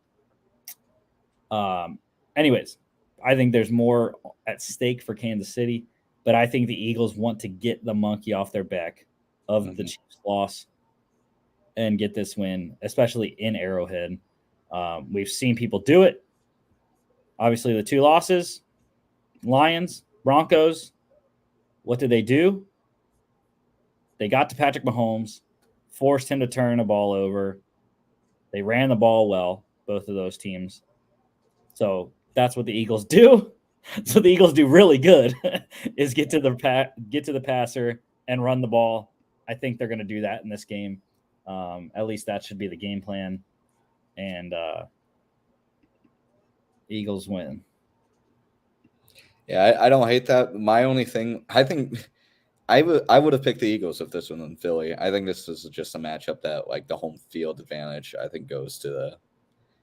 anyways, I think there's more at stake for Kansas City. But I think the Eagles want to get the monkey off their back of the Chiefs' loss and get this win, especially in Arrowhead. We've seen people do it. Obviously, the 2 losses, Lions, Broncos, what did they do? They got to Patrick Mahomes, forced him to turn the ball over. They ran the ball well, both of those teams. So that's what the Eagles do. So the Eagles do really good is get to the passer and run the ball. I think they're going to do that in this game. At least that should be the game plan. And Eagles win. Yeah, I don't hate that. My only thing, I think I would have picked the Eagles if this was in Philly. I think this is just a matchup that, like, the home field advantage, I think goes to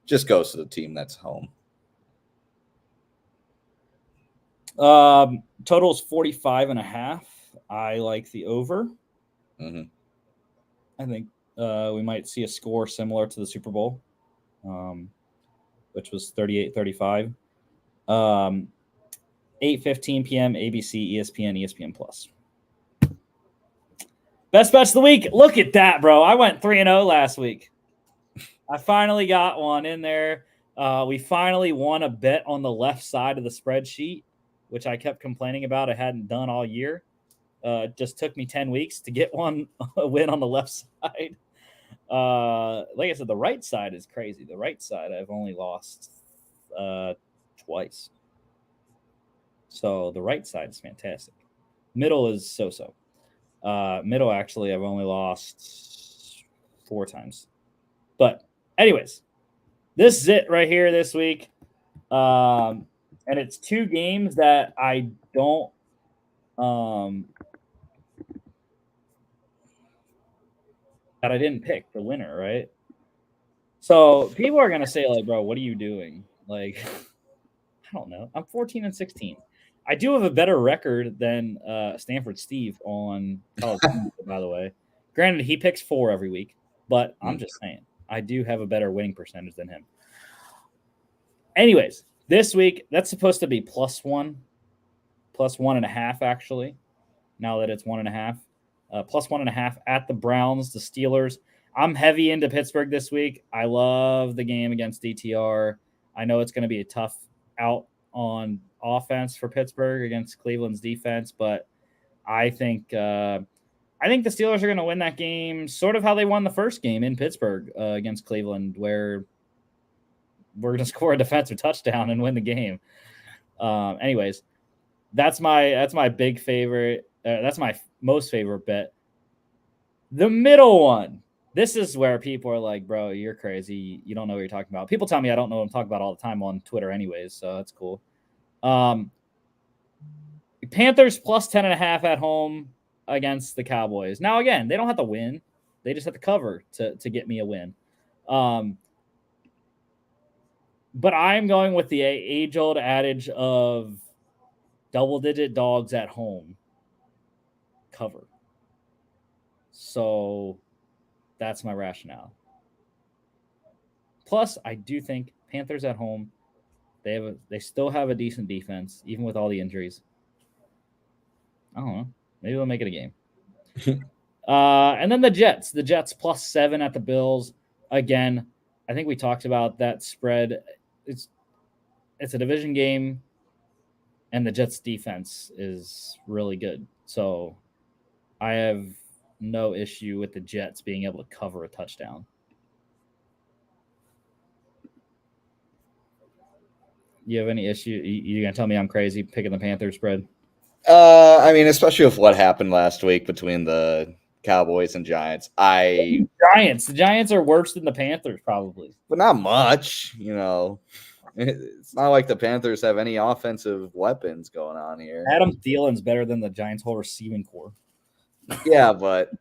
the team that's home. Total is 45.5. I like the over. I think we might see a score similar to the Super Bowl, which was 38-35. 8:15 p.m. ABC, ESPN, ESPN Plus. Best bets of the week. Look at that, bro. I went 3-0 last week. I finally got one in there. We finally won a bet on the left side of the spreadsheet, which I kept complaining about I hadn't done all year. It just took me 10 weeks to get one win on the left side. Like I said, the right side is crazy. The right side I've only lost twice. So the right side is fantastic. Middle is so-so. Middle, actually, I've only lost 4 times. But anyways, this is it right here this week. And it's 2 games that I don't that I didn't pick the winner, right? So people are gonna say, like, bro, what are you doing? Like, I don't know. I'm 14-16. I do have a better record than Stanford Steve on college football, by the way. Granted, he picks 4 every week, but I'm just saying I do have a better winning percentage than him. Anyways, this week that's supposed to be +1, +1.5 actually. Now that it's 1.5, plus 1.5 at the Browns, the Steelers. I'm heavy into Pittsburgh this week. I love the game against DTR. I know it's going to be a tough out on offense for Pittsburgh against Cleveland's defense, but I think the Steelers are going to win that game, sort of how they won the first game in Pittsburgh against Cleveland, where we're going to score a defensive touchdown and win the game. Anyways, that's my big favorite. That's my most favorite bet. The middle one. This is where people are like, bro, you're crazy. You don't know what you're talking about. People tell me I don't know what I'm talking about all the time on Twitter anyways, so that's cool. Panthers plus 10.5 at home against the Cowboys. Now, again, they don't have to win. They just have to cover to get me a win. But I'm going with the age-old adage of double-digit dogs at home cover. So that's my rationale. Plus, I do think Panthers at home, they still have a decent defense, even with all the injuries. I don't know. Maybe they'll make it a game. And then the Jets plus 7 at the Bills. Again, I think we talked about that spread. It's a division game, and the Jets defense is really good. So I have no issue with the Jets being able to cover a touchdown. You have any issue? You gonna tell me I'm crazy picking the Panthers spread? I mean, especially with what happened last week between the Cowboys and Giants. The Giants are worse than the Panthers, probably. But not much, you know. It's not like the Panthers have any offensive weapons going on here. Adam Thielen's better than the Giants' whole receiving core. Yeah, but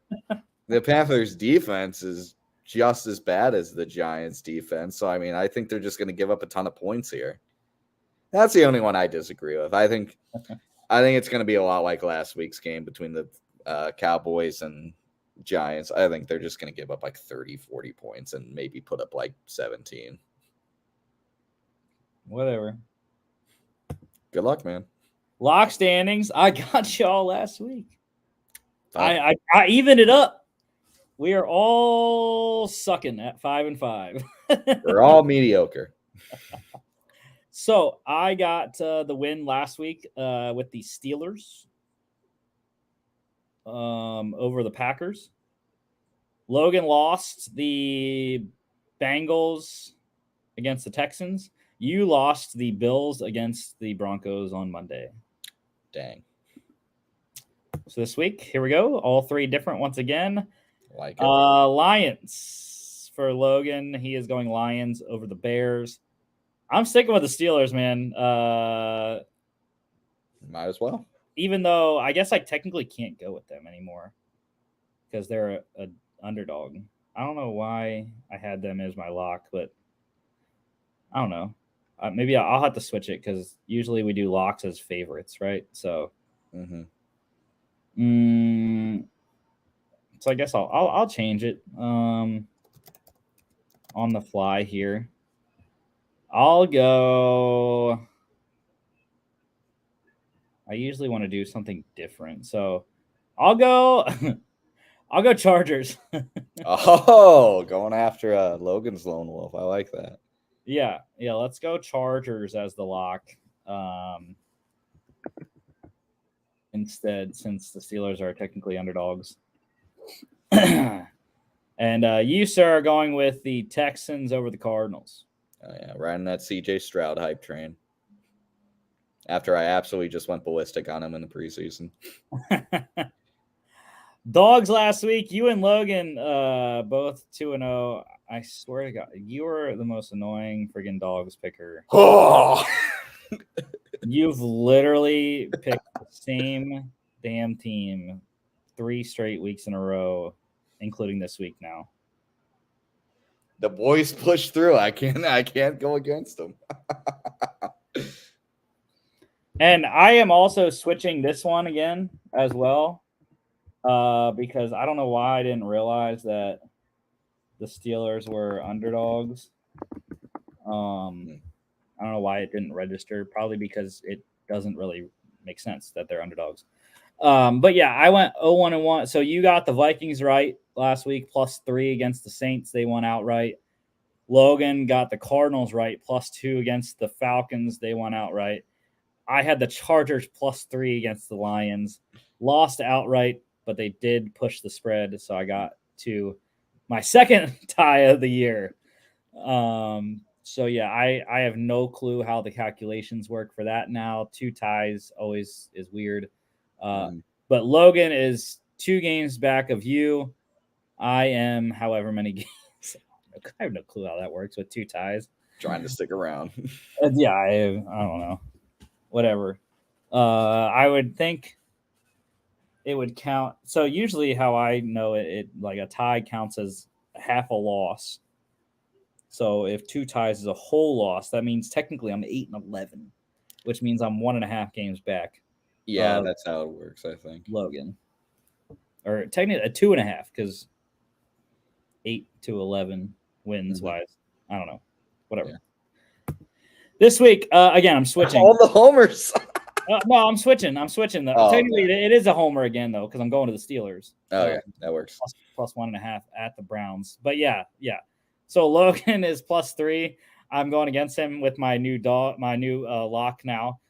the Panthers' defense is just as bad as the Giants' defense. So, I mean, I think they're just going to give up a ton of points here. That's the only one I disagree with. I think it's going to be a lot like last week's game between the Cowboys and Giants. I think they're just going to give up like 30, 40 points and maybe put up like 17. Whatever. Good luck, man. Lock standings. I got y'all last week. I evened it up. We are all sucking at 5-5. We're all mediocre. So I got the win last week with the Steelers over the Packers. Logan lost the Bengals against the Texans. You lost the Bills against the Broncos on Monday. Dang. So this week, here we go. All three different once again. Like it. Lions for Logan. He is going Lions over the Bears. I'm sticking with the Steelers, man. Might as well. Even though I guess I technically can't go with them anymore because they're an underdog. I don't know why I had them as my lock, but I don't know. Maybe I'll have to switch it because usually we do locks as favorites, right? So, so I guess I'll change it on the fly here. I'll go. I usually want to do something different, so I'll go. I'll go Chargers. Oh, going after Logan's lone wolf. I like that. Yeah. Let's go Chargers as the lock. Instead, since the Steelers are technically underdogs. And you, sir, are going with the Texans over the Cardinals. Oh, yeah, riding that CJ Stroud hype train. After I absolutely just went ballistic on him in the preseason. Dogs last week. You and Logan both 2-0. I swear to God, you were the most annoying friggin' dogs picker. Oh! You've literally picked the same damn team 3 straight weeks in a row, including this week now. The boys push through. I can't go against them. And I am also switching this one again as well because I don't know why I didn't realize that the Steelers were underdogs. I don't know why it didn't register. Probably because it doesn't really make sense that they're underdogs. But yeah, I went 0-1-1. So you got the Vikings right last week, +3 against the Saints. They won outright. Logan got the Cardinals right, +2 against the Falcons. They won outright. I had the Chargers +3 against the Lions. Lost outright, but they did push the spread. So I got to my second tie of the year. So yeah, I have no clue how the calculations work for that now. 2 ties always is weird. But Logan is 2 games back of you. I am however many games. I have no clue how that works with 2 ties. Trying to stick around. Yeah, I don't know. Whatever. I would think it would count. So usually how I know it like a tie counts as half a loss. So if 2 ties is a whole loss, that means technically I'm 8-11, which means I'm 1.5 games back. Yeah, that's how it works, I think. Logan. Or technically a 2.5 because 8-11 wins wise. I don't know. Whatever. Yeah. This week, again, I'm switching. All the homers. No, I'm switching. Technically, it is a homer again, though, because I'm going to the Steelers. Oh, yeah, that works. Plus 1.5 at the Browns. But yeah. So Logan is +3. I'm going against him with my new lock now.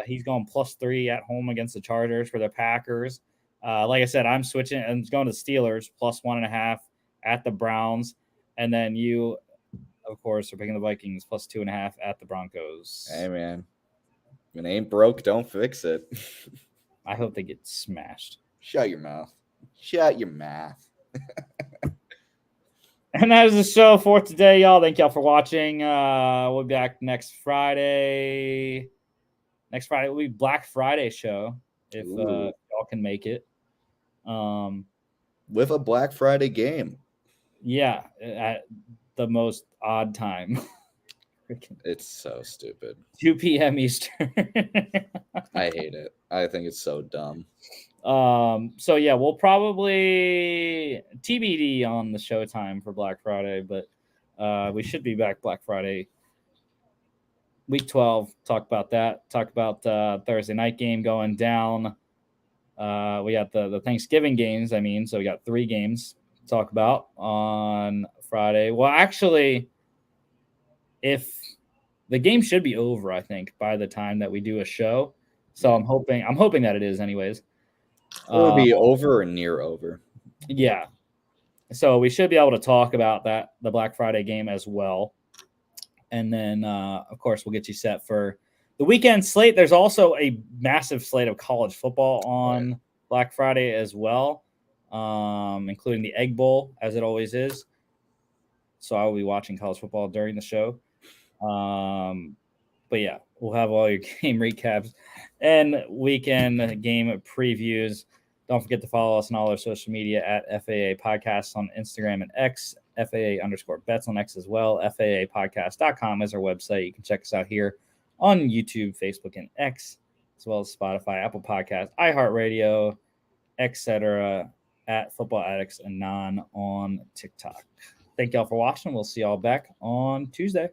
He's going +3 at home against the Chargers for the Packers. Like I said, I'm switching and going to the Steelers +1.5 at the Browns. And then you, of course, are picking the Vikings +2.5 at the Broncos. Hey, man. When it ain't broke, don't fix it. I hope they get smashed. Shut your mouth. Shut your mouth. And that is the show for today, y'all. Thank y'all for watching. We'll be back next Friday. Next Friday will be Black Friday show if y'all can make it. With a Black Friday game. Yeah, at the most odd time. It's so stupid. 2 p.m. Eastern. I hate it. I think it's so dumb. So yeah, we'll probably TBD on the showtime for Black Friday, but we should be back Black Friday. Week 12, talk about that. Talk about Thursday night game going down. We got the Thanksgiving games, so we got 3 games to talk about on Friday. Well, actually, if the game should be over, I think, by the time that we do a show. So I'm hoping that it is anyways. It'll be over or near over. Yeah. So we should be able to talk about the Black Friday game as well. And then, of course, we'll get you set for the weekend slate. There's also a massive slate of college football on Black Friday as well, including the Egg Bowl, as it always is. So I will be watching college football during the show. But yeah, we'll have all your game recaps and weekend game previews. Don't forget to follow us on all our social media at FAA Podcasts on Instagram and X, FAA_bets on X as well. FAApodcast.com is our website. You can check us out here on YouTube, Facebook, and X, as well as Spotify, Apple Podcasts, iHeartRadio, etc. at Football Addicts and Non on TikTok. Thank y'all for watching. We'll see y'all back on Tuesday.